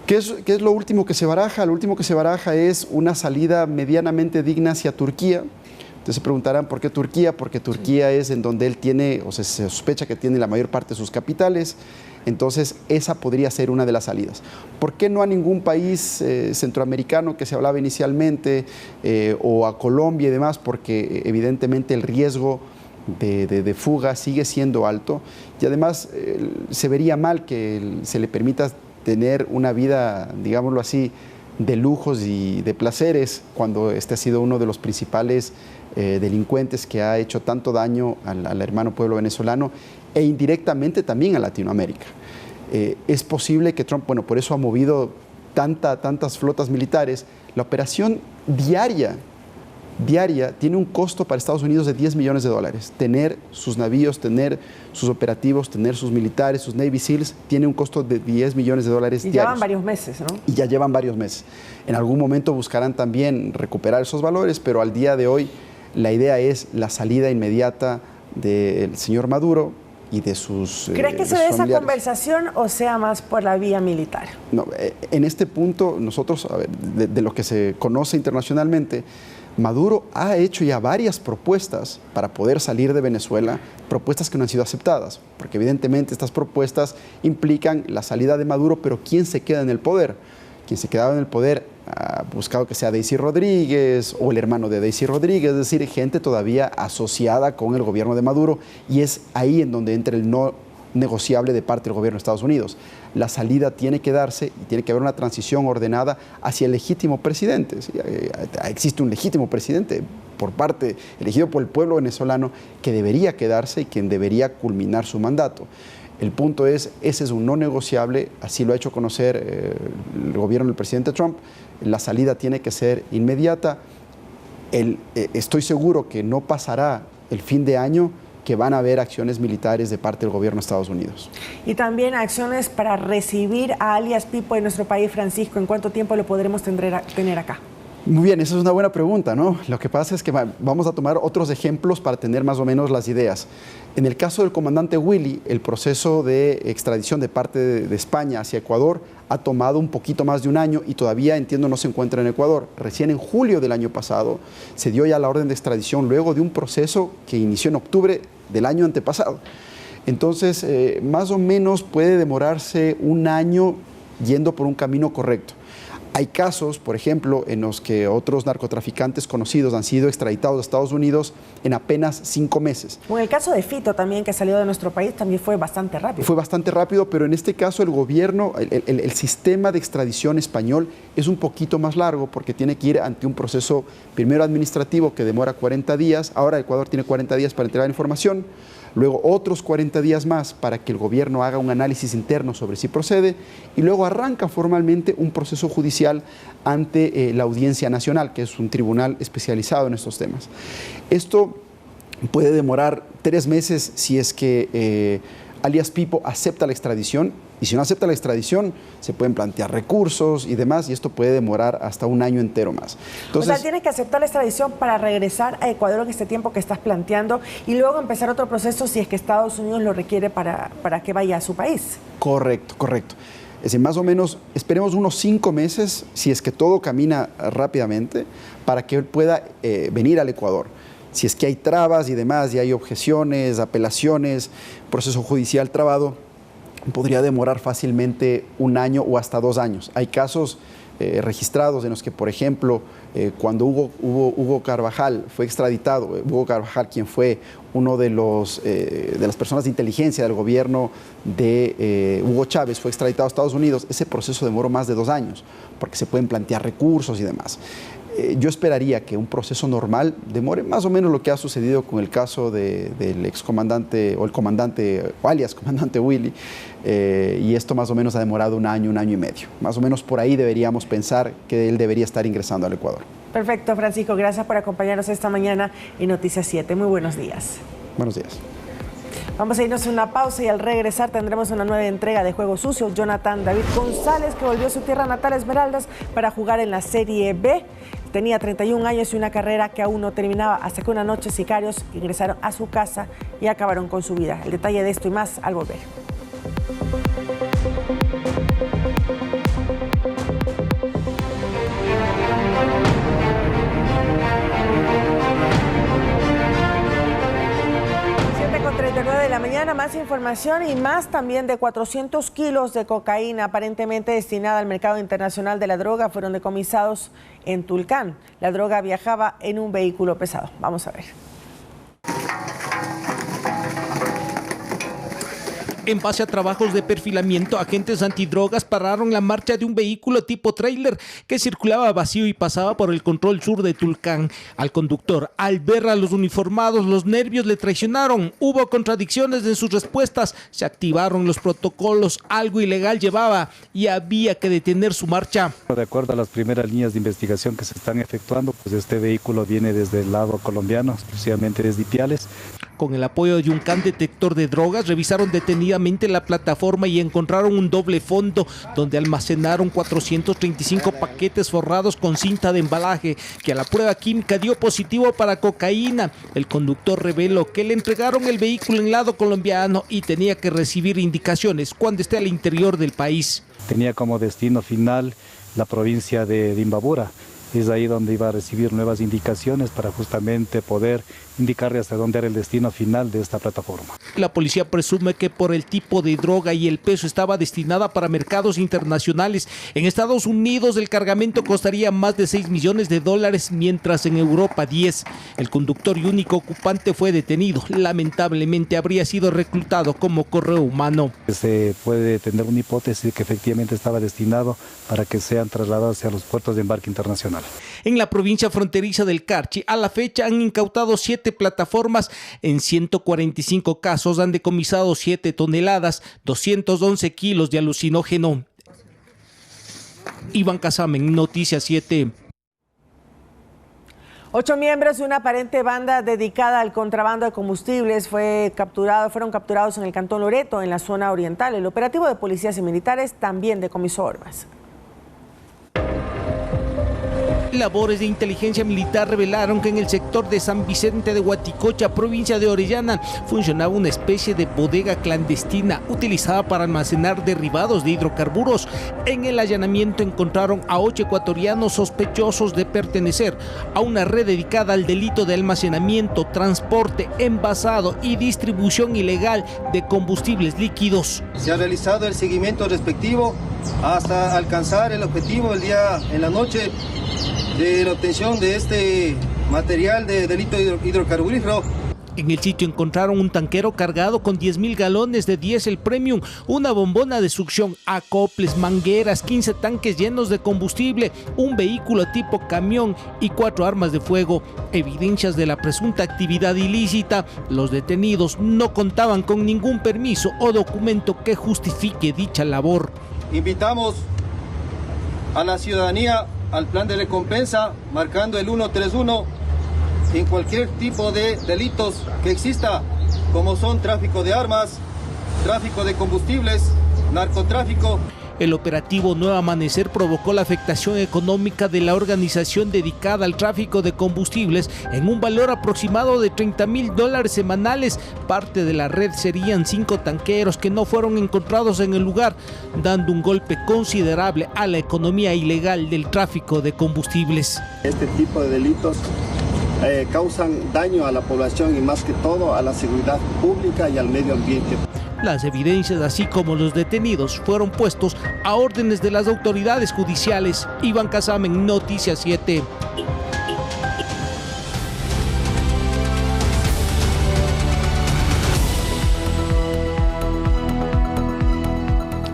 ¿Qué es lo último que se baraja? Lo último que se baraja es una salida medianamente digna hacia Turquía. Entonces se preguntarán ¿por qué Turquía? Porque Turquía es en donde él tiene, o se sospecha que tiene la mayor parte de sus capitales. Entonces esa podría ser una de las salidas. ¿Por qué no a ningún país centroamericano que se hablaba inicialmente, o a Colombia y demás? Porque evidentemente el riesgo de fuga sigue siendo alto, y además se vería mal que se le permita tener una vida, digámoslo así, de lujos y de placeres, cuando este ha sido uno de los principales delincuentes que ha hecho tanto daño al hermano pueblo venezolano e indirectamente también a Latinoamérica. Es posible que Trump, por eso ha movido tantas flotas militares. La operación diaria tiene un costo para Estados Unidos de $10 millones. Tener sus navíos, tener sus operativos, tener sus militares, sus Navy SEALs, tiene un costo de $10 millones diarios. Y llevan varios meses, ¿no? Y ya llevan varios meses. En algún momento buscarán también recuperar esos valores, pero al día de hoy la idea es la salida inmediata del señor Maduro y de sus ¿Crees que se dé esa conversación o sea más por la vía militar? No, en este punto nosotros, de lo que se conoce internacionalmente, Maduro ha hecho ya varias propuestas para poder salir de Venezuela, propuestas que no han sido aceptadas, porque evidentemente estas propuestas implican la salida de Maduro, pero ¿quién se queda en el poder? quien se quedaba en el poder ha buscado que sea Daisy Rodríguez o el hermano de Daisy Rodríguez, es decir, gente todavía asociada con el gobierno de Maduro, y es ahí en donde entra el no negociable de parte del gobierno de Estados Unidos. La salida tiene que darse y tiene que haber una transición ordenada hacia el legítimo presidente. ¿Sí? Existe un legítimo presidente elegido por el pueblo venezolano, que debería quedarse y quien debería culminar su mandato. El punto es, ese es un no negociable, así lo ha hecho conocer el gobierno del presidente Trump. La salida tiene que ser inmediata. Estoy seguro que no pasará el fin de año que van a haber acciones militares de parte del gobierno de Estados Unidos. Y también acciones para recibir a alias Pipo en nuestro país. Francisco, ¿en cuánto tiempo lo podremos tener acá? Muy bien, esa es una buena pregunta, ¿no? Lo que pasa es que vamos a tomar otros ejemplos para tener más o menos las ideas. En el caso del comandante Willy, el proceso de extradición de parte de España hacia Ecuador ha tomado un poquito más de un año y todavía, entiendo, no se encuentra en Ecuador. Recién en julio del año pasado se dio ya la orden de extradición luego de un proceso que inició en octubre del año antepasado. Entonces, más o menos puede demorarse un año yendo por un camino correcto. Hay casos, por ejemplo, en los que otros narcotraficantes conocidos han sido extraditados a Estados Unidos en apenas 5 meses. En el caso de Fito también, que salió de nuestro país, también fue bastante rápido. Fue bastante rápido, pero en este caso el gobierno, el sistema de extradición español es un poquito más largo porque tiene que ir ante un proceso primero administrativo que demora 40 días. Ahora Ecuador tiene 40 días para entregar información. Luego otros 40 días más para que el gobierno haga un análisis interno sobre si procede, y luego arranca formalmente un proceso judicial ante la Audiencia Nacional, que es un tribunal especializado en estos temas. Esto puede demorar 3 meses si es que alias Pipo acepta la extradición, y si no acepta la extradición se pueden plantear recursos y demás, y esto puede demorar hasta un año entero más. Entonces, o sea, tiene que aceptar la extradición para regresar a Ecuador en este tiempo que estás planteando y luego empezar otro proceso si es que Estados Unidos lo requiere para que vaya a su país. Correcto, correcto. Es decir, más o menos esperemos unos 5 meses, si es que todo camina rápidamente, para que él pueda venir al Ecuador. Si es que hay trabas y demás, y hay objeciones, apelaciones, proceso judicial trabado, podría demorar fácilmente un año o hasta 2 años. Hay casos registrados en los que, por ejemplo, cuando Hugo Carvajal fue extraditado, Hugo Carvajal, quien fue uno de las personas de inteligencia del gobierno de Hugo Chávez, fue extraditado a Estados Unidos, ese proceso demoró más de 2 años, porque se pueden plantear recursos y demás. Yo esperaría que un proceso normal demore más o menos lo que ha sucedido con el caso del excomandante o el comandante, o alias comandante Willy, y esto más o menos ha demorado un año y medio. Más o menos por ahí deberíamos pensar que él debería estar ingresando al Ecuador. Perfecto, Francisco. Gracias por acompañarnos esta mañana en Noticias 7. Muy buenos días. Buenos días. Vamos a irnos a una pausa y al regresar tendremos una nueva entrega de Juego Sucio. Jonathan David González, que volvió a su tierra natal, Esmeraldas, para jugar en la Serie B. Tenía 31 años y una carrera que aún no terminaba hasta que una noche sicarios ingresaron a su casa y acabaron con su vida. El detalle de esto y más al volver. De la mañana, más información y más también de 400 kilos de cocaína aparentemente destinada al mercado internacional de la droga fueron decomisados en Tulcán. La droga viajaba en un vehículo pesado. Vamos a ver. En base a trabajos de perfilamiento, agentes antidrogas pararon la marcha de un vehículo tipo tráiler que circulaba vacío y pasaba por el control sur de Tulcán. Al conductor, al ver a los uniformados, los nervios le traicionaron. Hubo contradicciones en sus respuestas, se activaron los protocolos, algo ilegal llevaba y había que detener su marcha. De acuerdo a las primeras líneas de investigación que se están efectuando, pues este vehículo viene desde el lado colombiano, exclusivamente desde Ipiales. Con el apoyo de un can detector de drogas, revisaron detenidamente la plataforma y encontraron un doble fondo donde almacenaron 435 paquetes forrados con cinta de embalaje que a la prueba química dio positivo para cocaína. El conductor reveló que le entregaron el vehículo en lado colombiano y tenía que recibir indicaciones cuando esté al interior del país. Tenía como destino final la provincia de Imbabura. Es ahí donde iba a recibir nuevas indicaciones para justamente poder indicarle hasta dónde era el destino final de esta plataforma. La policía presume que por el tipo de droga y el peso estaba destinada para mercados internacionales. En Estados Unidos el cargamento costaría más de $6 millones, mientras en Europa 10. El conductor y único ocupante fue detenido. Lamentablemente habría sido reclutado como correo humano. Se puede tener una hipótesis de que efectivamente estaba destinado para que sean trasladados hacia los puertos de embarque internacional. En la provincia fronteriza del Carchi, a la fecha han incautado 7 plataformas. En 145 casos han decomisado 7 toneladas, 211 kilos de alucinógeno. Iván Casamen, Noticias 7. 8 miembros de una aparente banda dedicada al contrabando de combustibles fueron capturados en el cantón Loreto, en la zona oriental. El operativo de policías y militares también decomisó armas. Labores de inteligencia militar revelaron que en el sector de San Vicente de Huaticocha, provincia de Orellana, funcionaba una especie de bodega clandestina utilizada para almacenar derivados de hidrocarburos. En el allanamiento encontraron a 8 ecuatorianos sospechosos de pertenecer a una red dedicada al delito de almacenamiento, transporte, envasado y distribución ilegal de combustibles líquidos. Se ha realizado el seguimiento respectivo hasta alcanzar el objetivo el día en la noche de la obtención de este material de delito hidrocarburífero. En el sitio encontraron un tanquero cargado con 10.000 galones de diésel premium, una bombona de succión, acoples, mangueras, 15 tanques llenos de combustible, un vehículo tipo camión y 4 armas de fuego. Evidencias de la presunta actividad ilícita. Los detenidos no contaban con ningún permiso o documento que justifique dicha labor. Invitamos a la ciudadanía al plan de recompensa, marcando el 131 en cualquier tipo de delitos que exista, como son tráfico de armas, tráfico de combustibles, narcotráfico. El operativo Nuevo Amanecer provocó la afectación económica de la organización dedicada al tráfico de combustibles en un valor aproximado de $30.000 semanales. Parte de la red serían 5 tanqueros que no fueron encontrados en el lugar, dando un golpe considerable a la economía ilegal del tráfico de combustibles. Este tipo de delitos causan daño a la población y más que todo a la seguridad pública y al medio ambiente. Las evidencias, así como los detenidos, fueron puestos a órdenes de las autoridades judiciales. Iván Casamen, Noticias 7.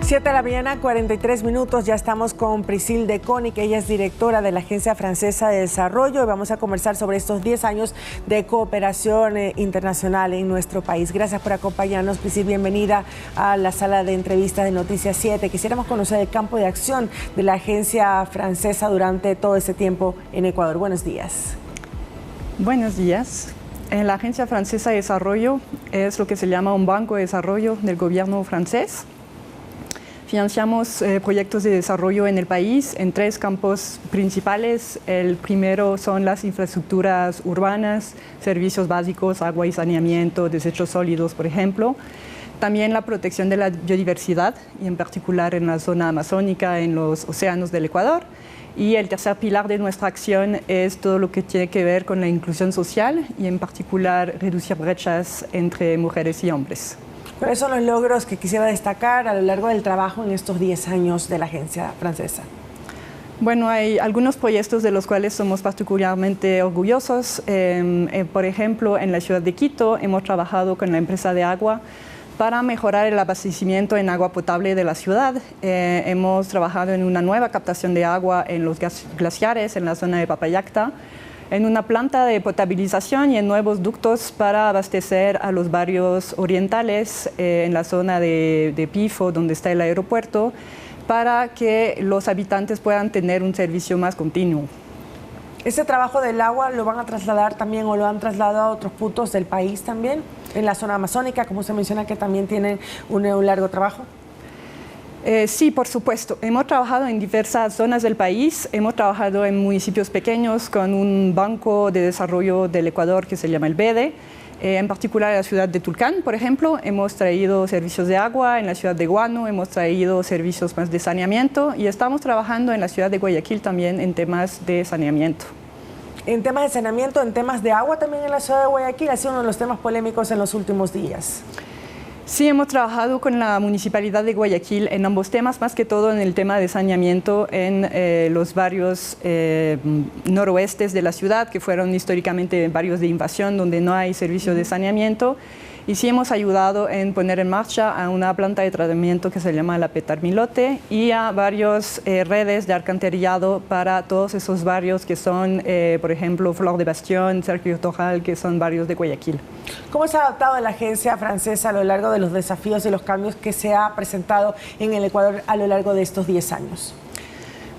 7 de la mañana, 43 minutos. Ya estamos con Priscille de Konig, ella es directora de la Agencia Francesa de Desarrollo, y vamos a conversar sobre estos 10 años de cooperación internacional en nuestro país. Gracias por acompañarnos, Priscille. Bienvenida a la sala de entrevistas de Noticias 7. Quisiéramos conocer el campo de acción de la Agencia Francesa durante todo ese tiempo en Ecuador. Buenos días. Buenos días. La Agencia Francesa de Desarrollo es lo que se llama un banco de desarrollo del gobierno francés. Financiamos proyectos de desarrollo en el país en 3 campos principales. El primero son las infraestructuras urbanas, servicios básicos, agua y saneamiento, desechos sólidos, por ejemplo. También la protección de la biodiversidad, y en particular en la zona amazónica, en los océanos del Ecuador. Y el tercer pilar de nuestra acción es todo lo que tiene que ver con la inclusión social y en particular reducir brechas entre mujeres y hombres. ¿Cuáles son los logros que quisiera destacar a lo largo del trabajo en estos 10 años de la agencia francesa? Bueno, hay algunos proyectos de los cuales somos particularmente orgullosos. Por ejemplo, en la ciudad de Quito hemos trabajado con la empresa de agua para mejorar el abastecimiento en agua potable de la ciudad. Hemos trabajado en una nueva captación de agua en los glaciares, en la zona de Papayacta, en una planta de potabilización y en nuevos ductos para abastecer a los barrios orientales en la zona de Pifo, donde está el aeropuerto, para que los habitantes puedan tener un servicio más continuo. ¿Ese trabajo del agua lo van a trasladar también o lo han trasladado a otros puntos del país también? En la zona amazónica, como usted menciona, que también tienen un largo trabajo. Sí, por supuesto. Hemos trabajado en diversas zonas del país. Hemos trabajado en municipios pequeños con un banco de desarrollo del Ecuador que se llama el BEDE. En particular en la ciudad de Tulcán, por ejemplo, hemos traído servicios de agua. En la ciudad de Guano hemos traído servicios más de saneamiento. Y estamos trabajando en la ciudad de Guayaquil también en temas de saneamiento. En temas de saneamiento, en temas de agua también en la ciudad de Guayaquil, ha sido uno de los temas polémicos en los últimos días. Sí, hemos trabajado con la Municipalidad de Guayaquil en ambos temas, más que todo en el tema de saneamiento en los barrios noroestes de la ciudad, que fueron históricamente barrios de invasión donde no hay servicio de saneamiento. Y sí hemos ayudado en poner en marcha a una planta de tratamiento que se llama la Petarmilote y a varias redes de alcantarillado para todos esos barrios que son, por ejemplo, Flor de Bastión, Sergio Torral, que son barrios de Guayaquil. ¿Cómo se ha adaptado la agencia francesa a lo largo de los desafíos y los cambios que se ha presentado en el Ecuador a lo largo de estos 10 años?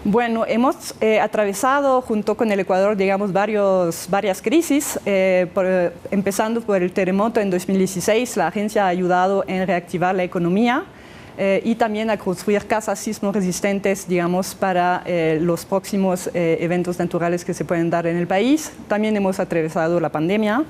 Bueno, hemos atravesado junto con el Ecuador, digamos, varias crisis, empezando por el terremoto en 2016. La agencia ha ayudado en reactivar la economía y también a construir casas sismo resistentes, digamos, para los próximos eventos naturales que se pueden dar en el país. También hemos atravesado la pandemia,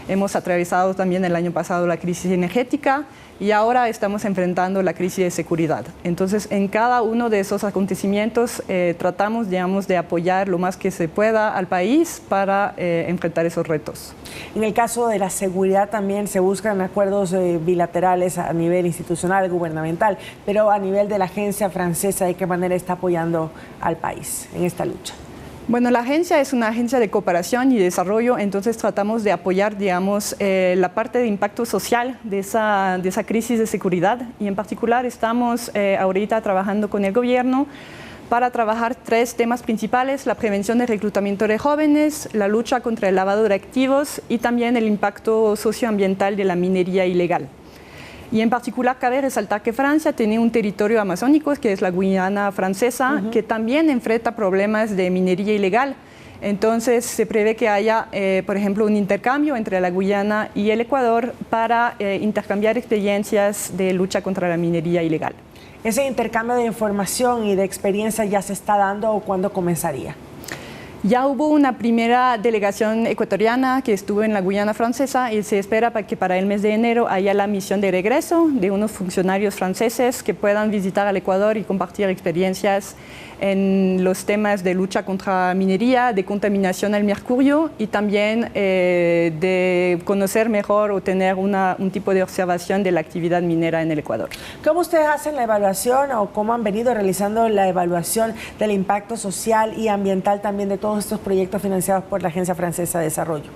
hemos atravesado también el año pasado la crisis energética y ahora estamos enfrentando la crisis de seguridad. Entonces, en cada uno de esos acontecimientos tratamos, digamos, de apoyar lo más que se pueda al país para enfrentar esos retos. En el caso de la seguridad también se buscan acuerdos bilaterales a nivel institucional, gubernamental, pero a nivel de la agencia francesa, ¿de qué manera está apoyando al país en esta lucha? Bueno, la agencia es una agencia de cooperación y desarrollo, entonces tratamos de apoyar, digamos, la parte de impacto social de esa crisis de seguridad y en particular estamos ahorita trabajando con el gobierno para trabajar 3 temas principales: la prevención del reclutamiento de jóvenes, la lucha contra el lavado de activos y también el impacto socioambiental de la minería ilegal. Y en particular cabe resaltar que Francia tiene un territorio amazónico, que es la Guyana francesa, que también enfrenta problemas de minería ilegal. Entonces se prevé que haya, por ejemplo, un intercambio entre la Guyana y el Ecuador para intercambiar experiencias de lucha contra la minería ilegal. ¿Ese intercambio de información y de experiencia ya se está dando o cuándo comenzaría? Ya hubo una primera delegación ecuatoriana que estuvo en la Guyana francesa y se espera que para el mes de enero haya la misión de regreso de unos funcionarios franceses que puedan visitar al Ecuador y compartir experiencias en los temas de lucha contra minería, de contaminación al mercurio y también de conocer mejor o tener un tipo de observación de la actividad minera en el Ecuador. ¿Cómo ustedes hacen la evaluación o cómo han venido realizando la evaluación del impacto social y ambiental también de todos estos proyectos financiados por la Agencia Francesa de Desarrollo?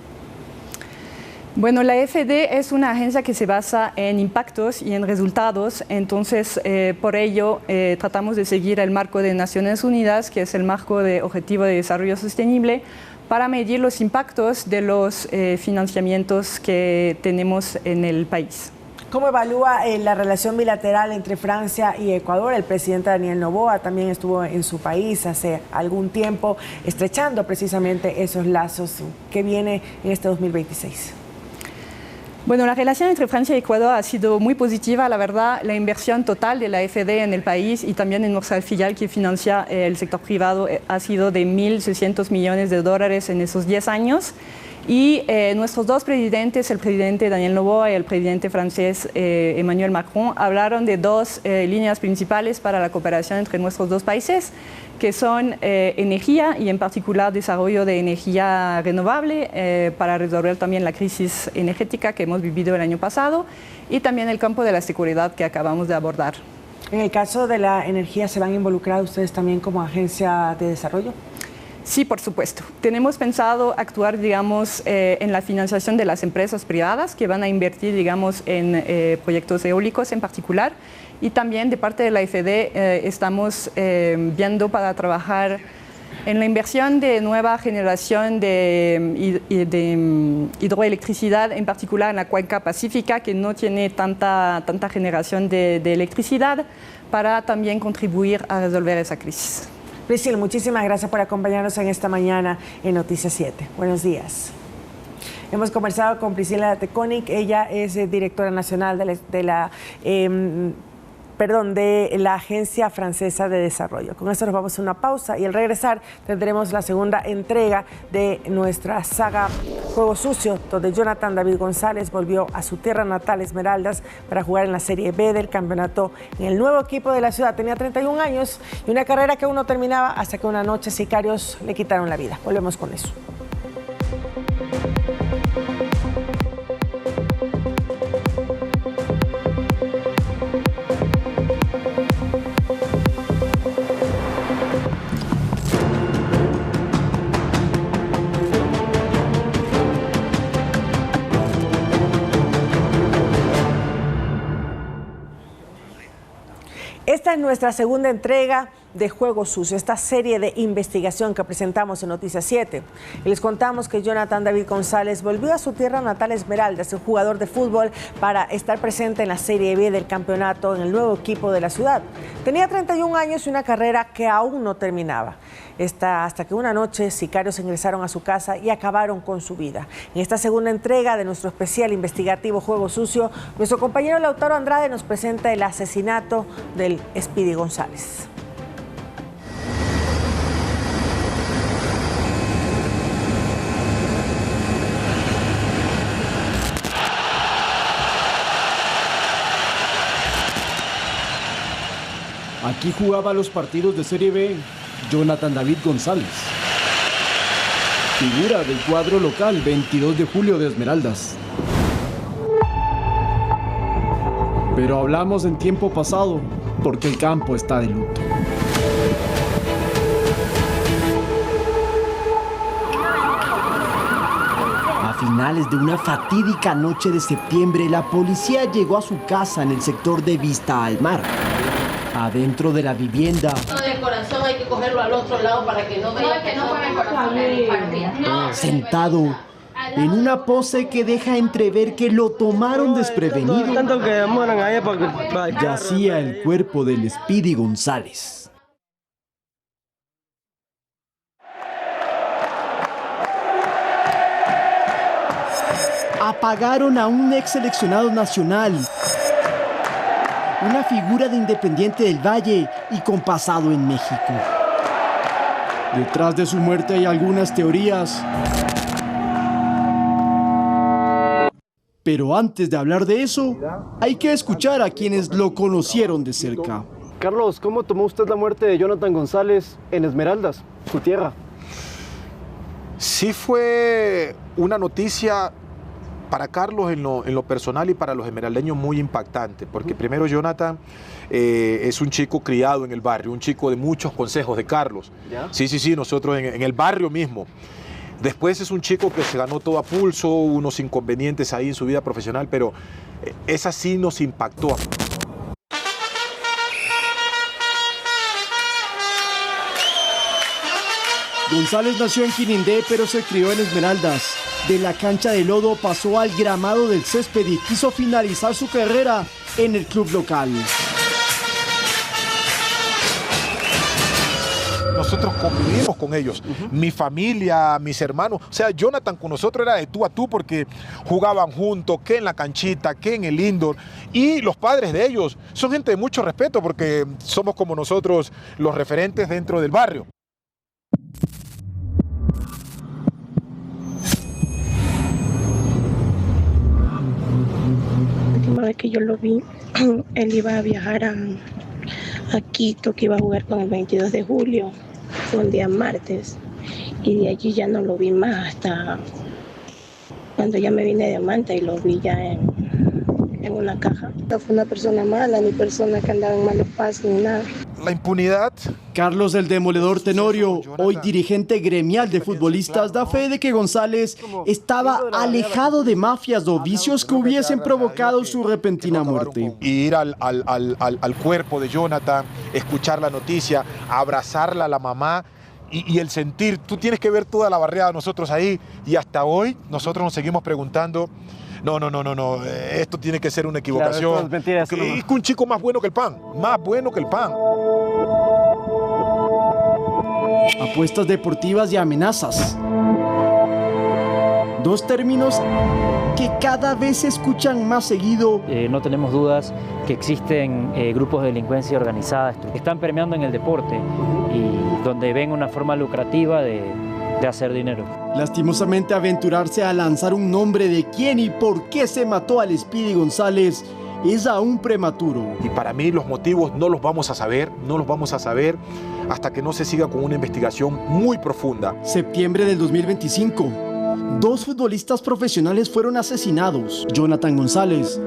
Bueno, la FD es una agencia que se basa en impactos y en resultados, entonces por ello tratamos de seguir el marco de Naciones Unidas, que es el marco de Objetivo de Desarrollo Sostenible, para medir los impactos de los financiamientos que tenemos en el país. ¿Cómo evalúa la relación bilateral entre Francia y Ecuador? El presidente Daniel Noboa también estuvo en su país hace algún tiempo, estrechando precisamente esos lazos. ¿Qué viene en este 2026? Bueno, la relación entre Francia y Ecuador ha sido muy positiva, la verdad. La inversión total de la FD en el país y también en nuestra filial que financia el sector privado ha sido de 1.600 millones de dólares en esos 10 años. Y nuestros 2 presidentes, el presidente Daniel Noboa y el presidente francés Emmanuel Macron, hablaron de 2 líneas principales para la cooperación entre nuestros 2 países, que son energía y en particular desarrollo de energía renovable para resolver también la crisis energética que hemos vivido el año pasado y también el campo de la seguridad que acabamos de abordar. En el caso de la energía, ¿se van a involucrar ustedes también como agencia de desarrollo? Sí, por supuesto. Tenemos pensado actuar, digamos, en la financiación de las empresas privadas que van a invertir, digamos, en proyectos eólicos en particular. Y también de parte de la FD estamos viendo para trabajar en la inversión de nueva generación de hidroelectricidad, en particular en la cuenca pacífica, que no tiene tanta generación de electricidad, para también contribuir a resolver esa crisis. Priscila, muchísimas gracias por acompañarnos en esta mañana en Noticias 7. Buenos días. Hemos conversado con Priscila Teconic, ella es directora nacional de la Agencia Francesa de Desarrollo. Con esto nos vamos a una pausa y al regresar tendremos la segunda entrega de nuestra saga Juego Sucio, donde Jonathan David González volvió a su tierra natal, Esmeraldas, para jugar en la Serie B del campeonato en el nuevo equipo de la ciudad. Tenía 31 años y una carrera que aún no terminaba hasta que una noche sicarios le quitaron la vida. Volvemos con eso. Esta es nuestra segunda entrega de Juego Sucio, esta serie de investigación que presentamos en Noticias 7. Y les contamos que Jonathan David González volvió a su tierra natal Esmeraldas, un jugador de fútbol, para estar presente en la Serie B del campeonato en el nuevo equipo de la ciudad. Tenía 31 años y una carrera que aún no terminaba. Hasta que una noche sicarios ingresaron a su casa y acabaron con su vida. En esta segunda entrega de nuestro especial investigativo Juego Sucio, nuestro compañero Lautaro Andrade nos presenta el asesinato del Speedy González. Aquí jugaba los partidos de Serie B Jonathan David González, figura del cuadro local 22 de julio de Esmeraldas. Pero hablamos en tiempo pasado porque el campo está de luto. A finales de una fatídica noche de septiembre, la policía llegó a su casa en el sector de Vista al Mar. Adentro de la vivienda, El corazón hay que cogerlo al otro lado para que no vaya sentado en una pose que deja entrever que lo tomaron desprevenido, yacía el cuerpo del Speedy González. Apagaron a un ex seleccionado nacional, una figura de Independiente del Valle y con pasado en México. Detrás de su muerte hay algunas teorías. Pero antes de hablar de eso, hay que escuchar a quienes lo conocieron de cerca. Carlos, ¿cómo tomó usted la muerte de Jonathan González en Esmeraldas, su tierra? Sí fue una noticia para Carlos en lo personal y para los esmeraldeños muy impactante, porque primero Jonathan es un chico criado en el barrio, un chico de muchos consejos de Carlos. ¿Ya? Sí, nosotros en el barrio mismo. Después es un chico que se ganó todo a pulso, unos inconvenientes ahí en su vida profesional, pero esa sí nos impactó. González nació en Quinindé, pero se crió en Esmeraldas. De la cancha de lodo pasó al gramado del césped y quiso finalizar su carrera en el club local. Nosotros convivimos con ellos, mi familia, mis hermanos. O sea, Jonathan con nosotros era de tú a tú porque jugaban juntos, que en la canchita, que en el indoor. Y los padres de ellos son gente de mucho respeto porque somos como nosotros los referentes dentro del barrio. La última vez que yo lo vi, él iba a viajar a Quito, que iba a jugar con el 22 de julio, fue un día martes, y de allí ya no lo vi más hasta cuando ya me vine de Manta y lo vi ya en una caja. No fue una persona mala, ni persona que andaba en malos pasos, ni nada. La impunidad. Carlos el Demoledor Tenorio, hoy dirigente gremial de futbolistas, da fe de que González estaba alejado de mafias o vicios que hubiesen provocado su repentina muerte. Ir al cuerpo de Jonathan, escuchar la noticia, abrazarla a la mamá y el sentir, tú tienes que ver toda la barriada de nosotros ahí, y hasta hoy nosotros nos seguimos preguntando, no, esto tiene que ser una equivocación. Claro, mentira, es un chico más bueno que el pan, más bueno que el pan. Apuestas deportivas y amenazas. Dos términos que cada vez se escuchan más seguido. No tenemos dudas que existen grupos de delincuencia organizada que están permeando en el deporte y donde ven una forma lucrativa de hacer dinero. Lastimosamente, aventurarse a lanzar un nombre de quién y por qué se mató al Speedy González es aún prematuro. Y para mí los motivos no los vamos a saber hasta que no se siga con una investigación muy profunda. Septiembre del 2025. 2 futbolistas profesionales fueron asesinados. Jonathan González.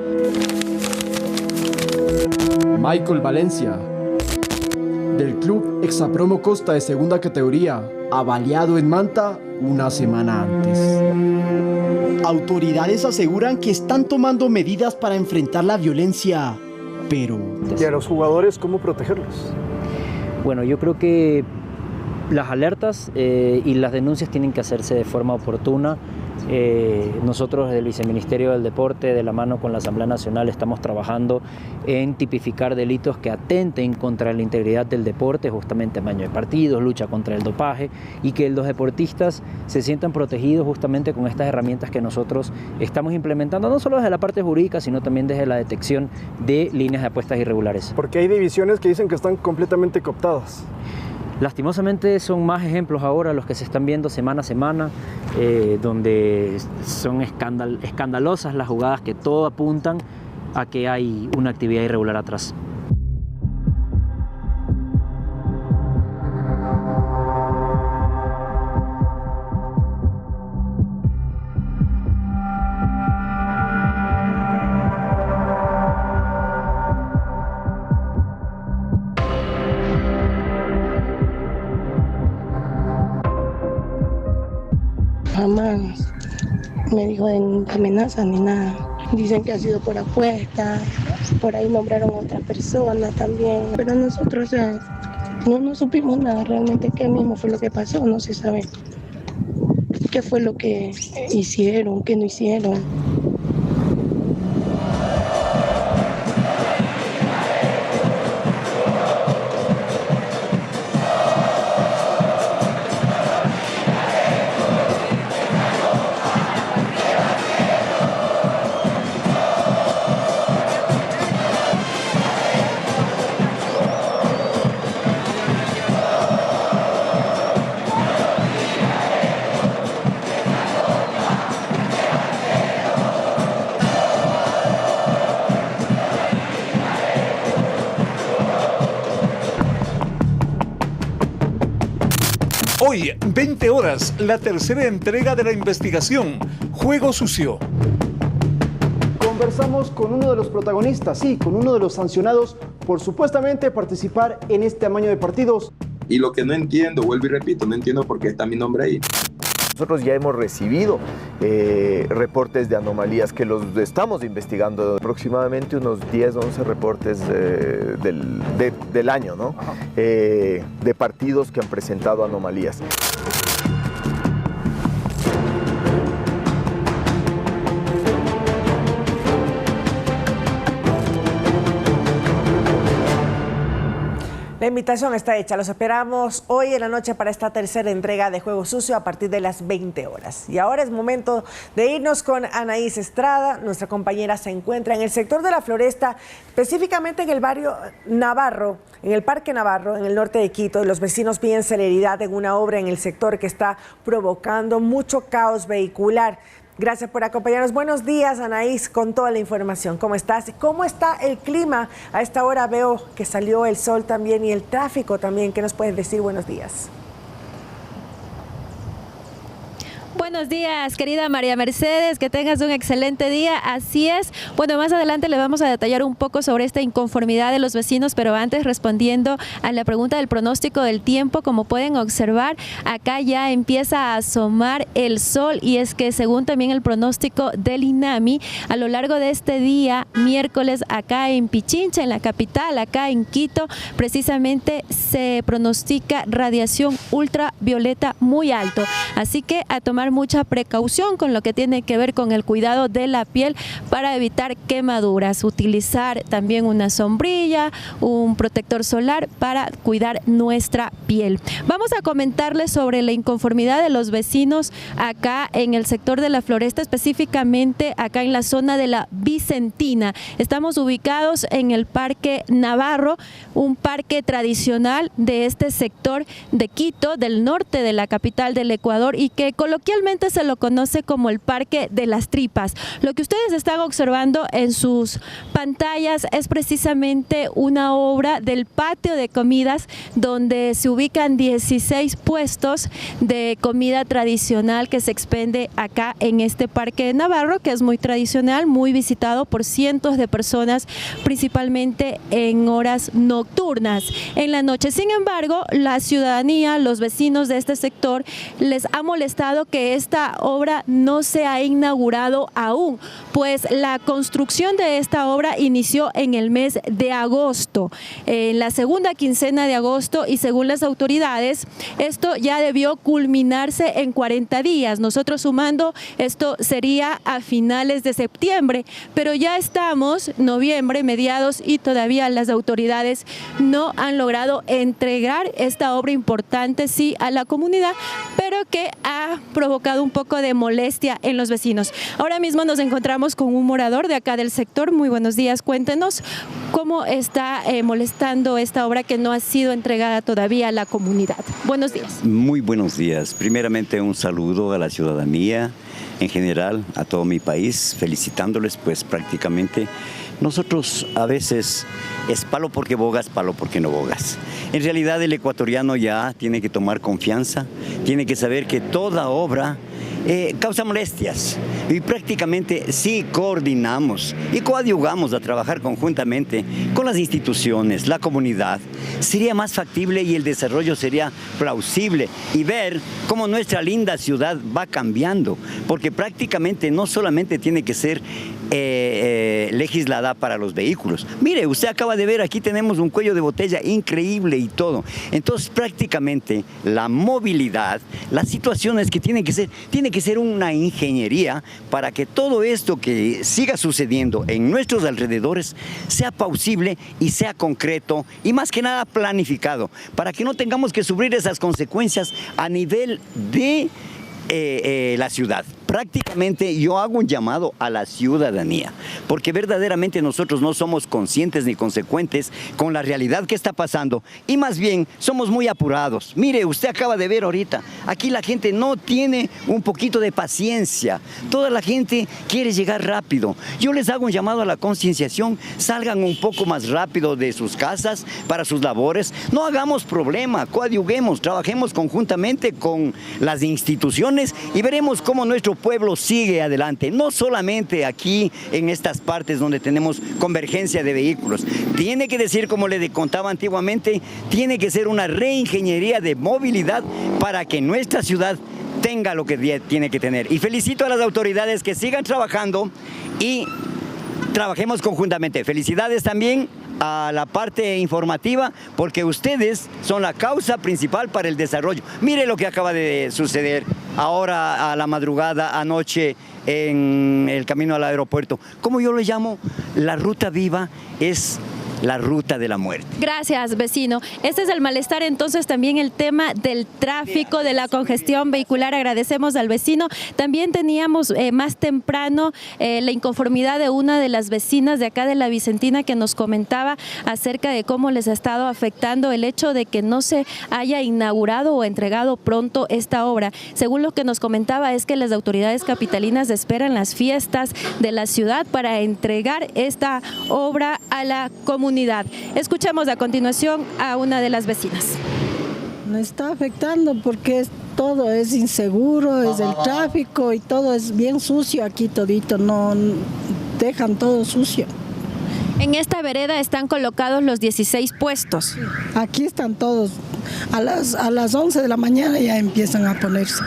Michael Valencia, del club Exapromo Costa de segunda categoría, avaliado en Manta una semana antes. Autoridades aseguran que están tomando medidas para enfrentar la violencia pero... ¿Y a los jugadores cómo protegerlos? Bueno, yo creo que las alertas y las denuncias tienen que hacerse de forma oportuna. Nosotros desde el Viceministerio del Deporte, de la mano con la Asamblea Nacional, estamos trabajando en tipificar delitos que atenten contra la integridad del deporte, justamente amaño de partidos, lucha contra el dopaje, y que los deportistas se sientan protegidos justamente con estas herramientas que nosotros estamos implementando, no solo desde la parte jurídica, sino también desde la detección de líneas de apuestas irregulares. Porque hay divisiones que dicen que están completamente cooptadas. Lastimosamente son más ejemplos ahora los que se están viendo semana a semana, donde son escandalosas las jugadas que todo apuntan a que hay una actividad irregular atrás. Jamás me dijo de amenazas ni nada. Dicen que ha sido por apuesta, por ahí nombraron a otra persona también. Pero nosotros no supimos nada realmente, qué mismo fue lo que pasó, no se sabe qué fue lo que hicieron, qué no hicieron. Hoy, 20 horas, la tercera entrega de la investigación, Juego Sucio. Conversamos con uno de los protagonistas, sí, con uno de los sancionados por supuestamente participar en este amaño de partidos. Y lo que no entiendo, vuelvo y repito, no entiendo por qué está mi nombre ahí. Nosotros ya hemos recibido reportes de anomalías que los estamos investigando, aproximadamente unos 10 o 11 reportes del año, ¿no? De partidos que han presentado anomalías. La invitación está hecha, los esperamos hoy en la noche para esta tercera entrega de Juego Sucio a partir de las 20 horas. Y ahora es momento de irnos con Anaís Estrada. Nuestra compañera se encuentra en el sector de la Floresta, específicamente en el barrio Navarro, en el Parque Navarro, en el norte de Quito. Y los vecinos piden celeridad en una obra en el sector que está provocando mucho caos vehicular. Gracias por acompañarnos. Buenos días, Anaís, con toda la información. ¿Cómo estás? ¿Cómo está el clima? A esta hora veo que salió el sol también y el tráfico también. ¿Qué nos puedes decir? Buenos días. Buenos días, querida María Mercedes, que tengas un excelente día. Así es. Bueno, más adelante le vamos a detallar un poco sobre esta inconformidad de los vecinos, pero antes, respondiendo a la pregunta del pronóstico del tiempo, como pueden observar, acá ya empieza a asomar el sol, y es que según también el pronóstico del INAMI, a lo largo de este día, miércoles, acá en Pichincha, en la capital, acá en Quito, precisamente se pronostica radiación ultravioleta muy alto. Así que a tomar mucha precaución con lo que tiene que ver con el cuidado de la piel para evitar quemaduras. Utilizar también una sombrilla, un protector solar para cuidar nuestra piel. Vamos a comentarles sobre la inconformidad de los vecinos acá en el sector de la Floresta, específicamente acá en la zona de la Vicentina. Estamos ubicados en el Parque Navarro, un parque tradicional de este sector de Quito, del norte de la capital del Ecuador, y que coloquialmente se lo conoce como el Parque de las Tripas. Lo que ustedes están observando en sus pantallas es precisamente una obra del patio de comidas donde se ubican 16 puestos de comida tradicional que se expende acá en este Parque de Navarro, que es muy tradicional, muy visitado por cientos de personas, principalmente en horas nocturnas, en la noche. Sin embargo, la ciudadanía, los vecinos de este sector, les ha molestado que esta obra no se ha inaugurado aún, pues la construcción de esta obra inició en el mes de agosto, en la segunda quincena de agosto, y según las autoridades, esto ya debió culminarse en 40 días. Nosotros sumando, esto sería a finales de septiembre, pero ya estamos noviembre, mediados, y todavía las autoridades no han logrado entregar esta obra importante, sí, a la comunidad, pero que ha provocado un poco de molestia en los vecinos. Ahora mismo nos encontramos con un morador de acá del sector. Muy buenos días, cuéntenos cómo está molestando esta obra que no ha sido entregada todavía a la comunidad. Buenos días. Muy buenos días. Primeramente un saludo a la ciudadanía en general, a todo mi país, felicitándoles, pues prácticamente nosotros a veces es palo porque bogas, palo porque no bogas. En realidad el ecuatoriano ya tiene que tomar confianza, tiene que saber que toda obra causa molestias, y prácticamente si coordinamos y coadyuvamos a trabajar conjuntamente con las instituciones, la comunidad, sería más factible y el desarrollo sería plausible, y ver cómo nuestra linda ciudad va cambiando, porque prácticamente no solamente tiene que ser legislada para los vehículos. Mire, usted acaba de ver, aquí tenemos un cuello de botella increíble y todo. Entonces prácticamente la movilidad, las situaciones que tiene que ser una ingeniería para que todo esto que siga sucediendo en nuestros alrededores sea plausible y sea concreto, y más que nada planificado, para que no tengamos que sufrir esas consecuencias a nivel de la ciudad. Prácticamente yo hago un llamado a la ciudadanía, porque verdaderamente nosotros no somos conscientes ni consecuentes con la realidad que está pasando, y más bien somos muy apurados. Mire, usted acaba de ver ahorita, aquí la gente no tiene un poquito de paciencia, toda la gente quiere llegar rápido. Yo les hago un llamado a la concienciación, salgan un poco más rápido de sus casas para sus labores, no hagamos problema, coadyuguemos, trabajemos conjuntamente con las instituciones y veremos cómo nuestro pueblo sigue adelante, no solamente aquí en estas partes donde tenemos convergencia de vehículos. Tiene que decir, como le contaba antiguamente, tiene que ser una reingeniería de movilidad para que nuestra ciudad tenga lo que tiene que tener. Y felicito a las autoridades que sigan trabajando y trabajemos conjuntamente. Felicidades también a la parte informativa, porque ustedes son la causa principal para el desarrollo. Mire lo que acaba de suceder ahora a la madrugada, anoche, en el camino al aeropuerto. Como yo lo llamo, la ruta viva es la ruta de la muerte. Gracias, vecino. Este es el malestar, entonces, también el tema del tráfico, de la congestión vehicular. Agradecemos al vecino. También teníamos más temprano la inconformidad de una de las vecinas de acá de La Vicentina, que nos comentaba acerca de cómo les ha estado afectando el hecho de que no se haya inaugurado o entregado pronto esta obra. Según lo que nos comentaba, es que las autoridades capitalinas esperan las fiestas de la ciudad para entregar esta obra a la comunidad. Escuchemos a continuación a una de las vecinas. Nos está afectando porque todo es inseguro, es el tráfico y todo es bien sucio aquí todito, no dejan todo sucio. En esta vereda están colocados los 16 puestos. Aquí están todos, a las 11 de la mañana ya empiezan a ponerse.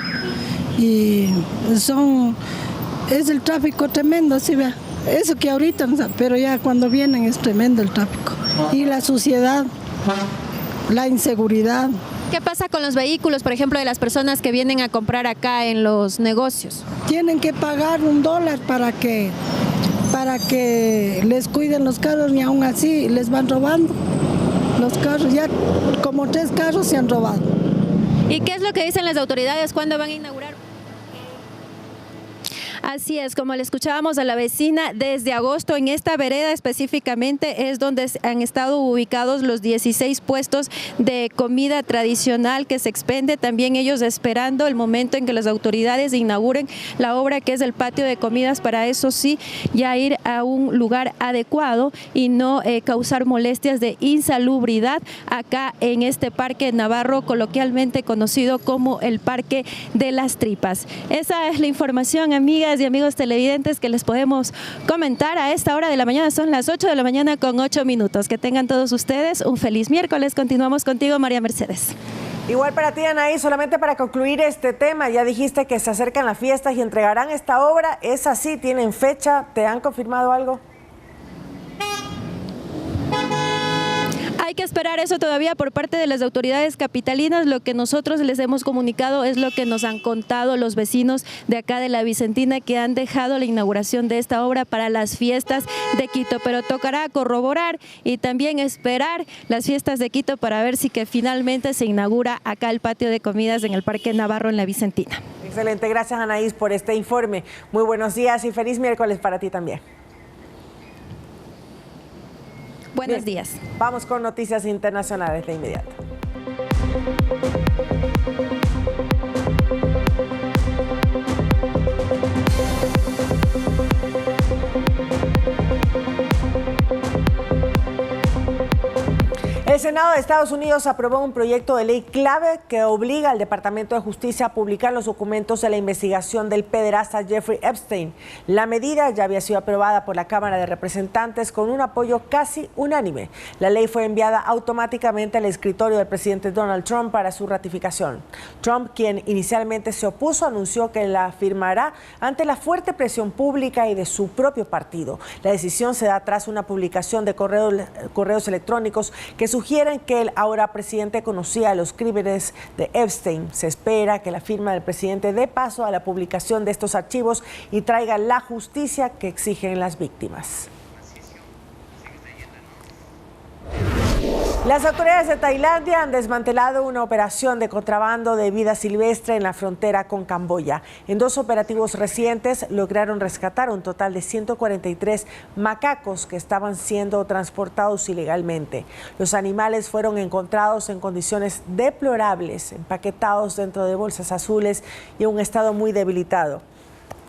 Y es el tráfico tremendo, ¿sí vea? Eso que ahorita, pero ya cuando vienen es tremendo el tráfico. Y la suciedad, la inseguridad. ¿Qué pasa con los vehículos, por ejemplo, de las personas que vienen a comprar acá en los negocios? Tienen que pagar $1 para que les cuiden los carros, y aún así les van robando los carros. Ya como 3 carros se han robado. ¿Y qué es lo que dicen las autoridades? ¿Cuándo van a inaugurar? Así es, como le escuchábamos a la vecina, desde agosto en esta vereda específicamente es donde han estado ubicados los 16 puestos de comida tradicional que se expende, también ellos esperando el momento en que las autoridades inauguren la obra que es el patio de comidas, para eso sí, ya ir a un lugar adecuado y no causar molestias de insalubridad acá en este Parque Navarro, coloquialmente conocido como el Parque de las Tripas. Esa es la información, amigas y amigos televidentes, que les podemos comentar a esta hora de la mañana. Son las 8 de la mañana con 8 minutos. Que tengan todos ustedes un feliz miércoles. Continuamos contigo, María Mercedes. Igual para ti, Anaí, solamente para concluir este tema, ya dijiste que se acercan las fiestas y entregarán esta obra. ¿Es así? ¿Tienen fecha? ¿Te han confirmado algo? Hay que esperar eso todavía por parte de las autoridades capitalinas. Lo que nosotros les hemos comunicado es lo que nos han contado los vecinos de acá de la Vicentina, que han dejado la inauguración de esta obra para las fiestas de Quito, pero tocará corroborar y también esperar las fiestas de Quito para ver si que finalmente se inaugura acá el patio de comidas en el Parque Navarro en la Vicentina. Excelente, gracias Anaís por este informe. Muy buenos días y feliz miércoles para ti también. Buenos días. Vamos con noticias internacionales de inmediato. El Senado de Estados Unidos aprobó un proyecto de ley clave que obliga al Departamento de Justicia a publicar los documentos de la investigación del pederasta Jeffrey Epstein. La medida ya había sido aprobada por la Cámara de Representantes con un apoyo casi unánime. La ley fue enviada automáticamente al escritorio del presidente Donald Trump para su ratificación. Trump, quien inicialmente se opuso, anunció que la firmará ante la fuerte presión pública y de su propio partido. La decisión se da tras una publicación de correos electrónicos que sugieren que el ahora presidente conocía los crímenes de Epstein. Se espera que la firma del presidente dé paso a la publicación de estos archivos y traiga la justicia que exigen las víctimas. Las autoridades de Tailandia han desmantelado una operación de contrabando de vida silvestre en la frontera con Camboya. En 2 operativos recientes lograron rescatar un total de 143 macacos que estaban siendo transportados ilegalmente. Los animales fueron encontrados en condiciones deplorables, empaquetados dentro de bolsas azules y en un estado muy debilitado.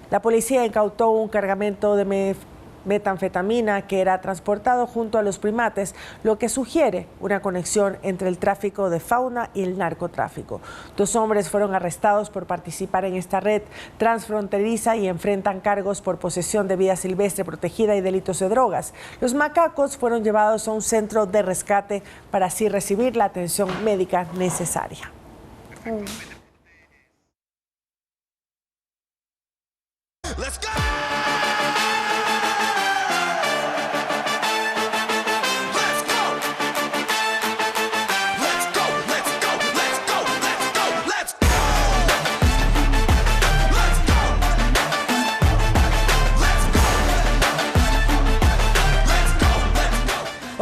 La policía incautó un cargamento de metanfetamina que era transportado junto a los primates, lo que sugiere una conexión entre el tráfico de fauna y el narcotráfico. 2 hombres fueron arrestados por participar en esta red transfronteriza y enfrentan cargos por posesión de vida silvestre protegida y delitos de drogas. Los macacos fueron llevados a un centro de rescate para así recibir la atención médica necesaria. Let's go!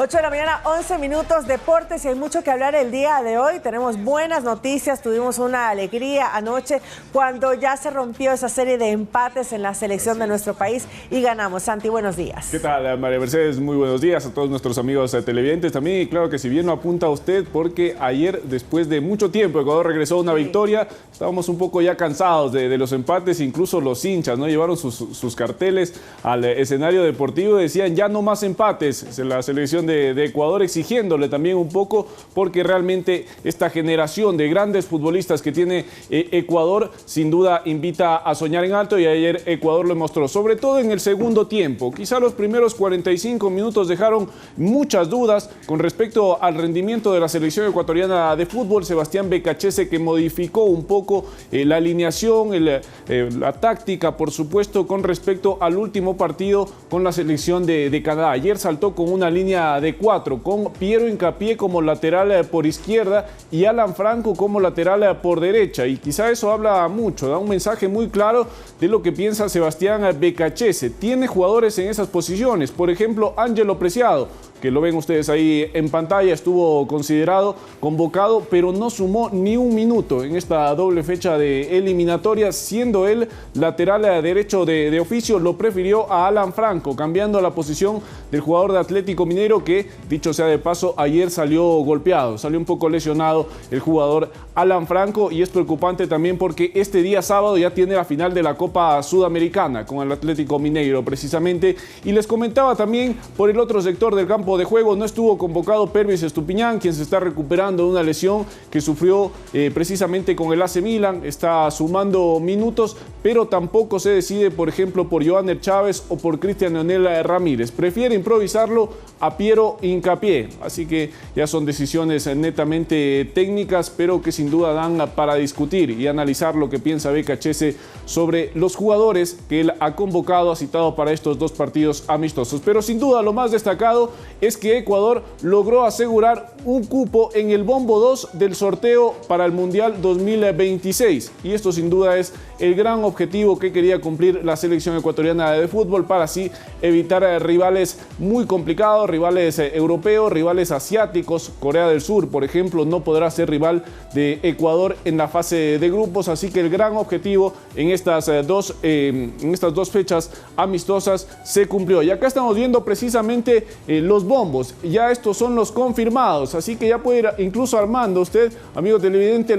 De la mañana, 11 minutos, deportes, y hay mucho que hablar el día de hoy. Tenemos buenas noticias, tuvimos una alegría anoche cuando ya se rompió esa serie de empates en la selección de nuestro país y ganamos. Santi, buenos días. ¿Qué tal, María Mercedes? Muy buenos días a todos nuestros amigos televidentes también. Y claro que si bien no apunta a usted, porque ayer, después de mucho tiempo, Ecuador regresó a una victoria. Estábamos un poco ya cansados de los empates, incluso los hinchas, ¿no? Llevaron sus carteles al escenario deportivo y decían ya no más empates. La selección de Ecuador exigiéndole también un poco, porque realmente esta generación de grandes futbolistas que tiene Ecuador sin duda invita a soñar en alto, y ayer Ecuador lo mostró, sobre todo en el segundo tiempo. Quizá los primeros 45 minutos dejaron muchas dudas con respecto al rendimiento de la selección ecuatoriana de fútbol. Sebastián Becachese, que modificó un poco la alineación, la táctica, por supuesto, con respecto al último partido con la selección de Canadá. Ayer saltó con una línea de 4, con Piero Hincapié como lateral por izquierda y Alan Franco como lateral por derecha, y quizá eso habla mucho, da un mensaje muy claro de lo que piensa Sebastián Becachese. Tiene jugadores en esas posiciones, por ejemplo Ángelo Preciado, que lo ven ustedes ahí en pantalla, estuvo considerado, convocado, pero no sumó ni un minuto en esta doble fecha de eliminatoria, siendo él lateral derecho de oficio. Lo prefirió a Alan Franco, cambiando la posición del jugador de Atlético Mineiro, que, dicho sea de paso, ayer salió golpeado, salió un poco lesionado el jugador Alan Franco, y es preocupante también porque este día sábado ya tiene la final de la Copa Sudamericana con el Atlético Mineiro, precisamente. Y les comentaba también por el otro sector del campo campo de juego no estuvo convocado Pervis Estupiñán, quien se está recuperando de una lesión que sufrió precisamente con el AC Milan. Está sumando minutos, pero tampoco se decide, por ejemplo, por Johanner Chávez o por Cristian Leonel Ramírez. Prefiere improvisarlo a Piero Hincapié. Así que ya son decisiones netamente técnicas, pero que sin duda dan para discutir y analizar lo que piensa BKHS sobre los jugadores que él ha convocado, ha citado para estos dos partidos amistosos. Pero sin duda lo más destacado es que Ecuador logró asegurar un cupo en el bombo 2 del sorteo para el Mundial 2026. Y esto sin duda es el gran objetivo que quería cumplir la selección ecuatoriana de fútbol, para así evitar rivales muy complicados, rivales europeos, rivales asiáticos. Corea del Sur, por ejemplo, no podrá ser rival de Ecuador en la fase de grupos. Así que el gran objetivo en estas dos fechas amistosas se cumplió. Y acá estamos viendo precisamente los bombos. Ya estos son los confirmados, así que ya puede ir incluso armando usted, amigo televidente,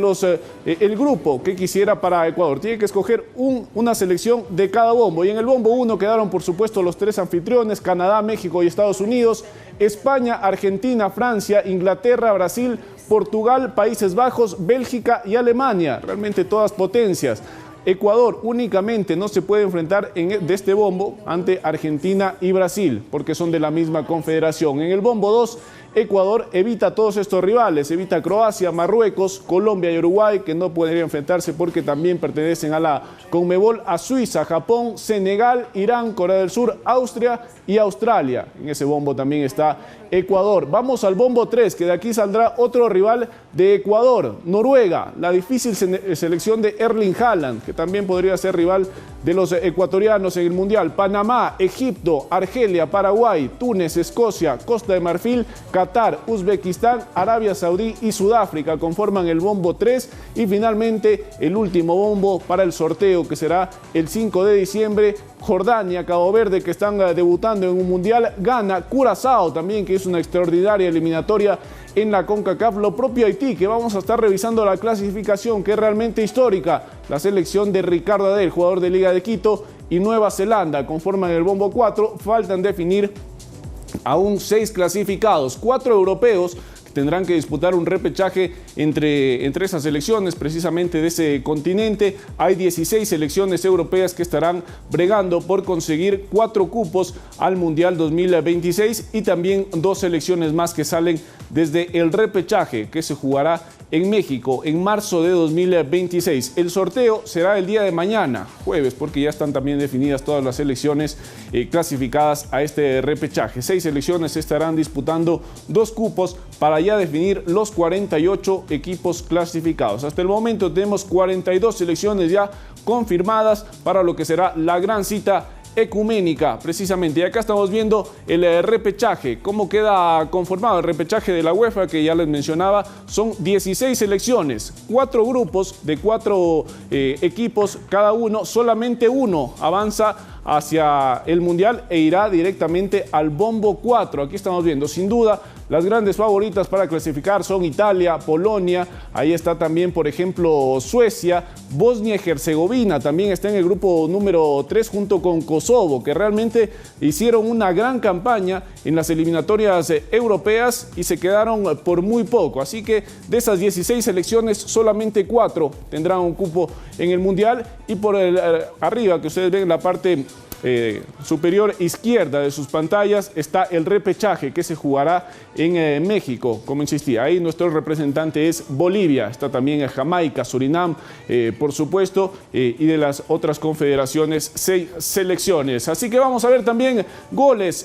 el grupo que quisiera para Ecuador. Tiene que escoger una selección de cada bombo. Y en el bombo 1 quedaron, por supuesto, los 3 anfitriones: Canadá, México y Estados Unidos. España, Argentina, Francia, Inglaterra, Brasil, Portugal, Países Bajos, Bélgica y Alemania. Realmente todas potencias. Ecuador únicamente no se puede enfrentar de este bombo ante Argentina y Brasil, porque son de la misma confederación. En el bombo 2, Ecuador evita a todos estos rivales, evita a Croacia, Marruecos, Colombia y Uruguay, que no podrían enfrentarse porque también pertenecen a la Conmebol, a Suiza, Japón, Senegal, Irán, Corea del Sur, Austria y Australia. En ese bombo también está Ecuador. Vamos al bombo 3, que de aquí saldrá otro rival de Ecuador, Noruega, la difícil selección de Erling Haaland, que también podría ser rival de los ecuatorianos en el Mundial. Panamá, Egipto, Argelia, Paraguay, Túnez, Escocia, Costa de Marfil, Qatar, Uzbekistán, Arabia Saudí y Sudáfrica conforman el bombo 3. Y finalmente el último bombo para el sorteo, que será el 5 de diciembre, Jordania, Cabo Verde, que están debutando en un Mundial, Ghana, Curazao también, que es una extraordinaria eliminatoria en la CONCACAF, lo propio Haití, que vamos a estar revisando la clasificación, que es realmente histórica, la selección de Ricardo Adel, jugador de Liga de Quito, y Nueva Zelanda conforman el bombo 4. Faltan definir aún 6 clasificados, 4 europeos, tendrán que disputar un repechaje entre esas selecciones, precisamente de ese continente. Hay 16 selecciones europeas que estarán bregando por conseguir 4 cupos al Mundial 2026 y también 2 selecciones más que salen desde el repechaje que se jugará en México en marzo de 2026. El sorteo será el día de mañana, jueves, porque ya están también definidas todas las selecciones clasificadas a este repechaje. 6 selecciones estarán disputando 2 cupos para ya definir los 48 equipos clasificados. Hasta el momento tenemos 42 selecciones ya confirmadas para lo que será la gran cita ecuménica, precisamente. Y acá estamos viendo el repechaje, cómo queda conformado el repechaje de la UEFA, que ya les mencionaba. Son 16 selecciones, 4 grupos de 4 equipos cada uno. Solamente uno avanza hacia el Mundial e irá directamente al bombo 4. Aquí estamos viendo, sin duda, las grandes favoritas para clasificar son Italia, Polonia, ahí está también, por ejemplo, Suecia, Bosnia y Herzegovina, también está en el grupo número 3 junto con Kosovo, que realmente hicieron una gran campaña en las eliminatorias europeas y se quedaron por muy poco. Así que de esas 16 selecciones, solamente 4 tendrán un cupo en el Mundial. Y por arriba, que ustedes ven en la parte superior izquierda de sus pantallas, está el repechaje que se jugará en México. Como insistía, ahí nuestro representante es Bolivia, está también Jamaica, Surinam, por supuesto, y de las otras confederaciones 6 selecciones. Así que vamos a ver también goles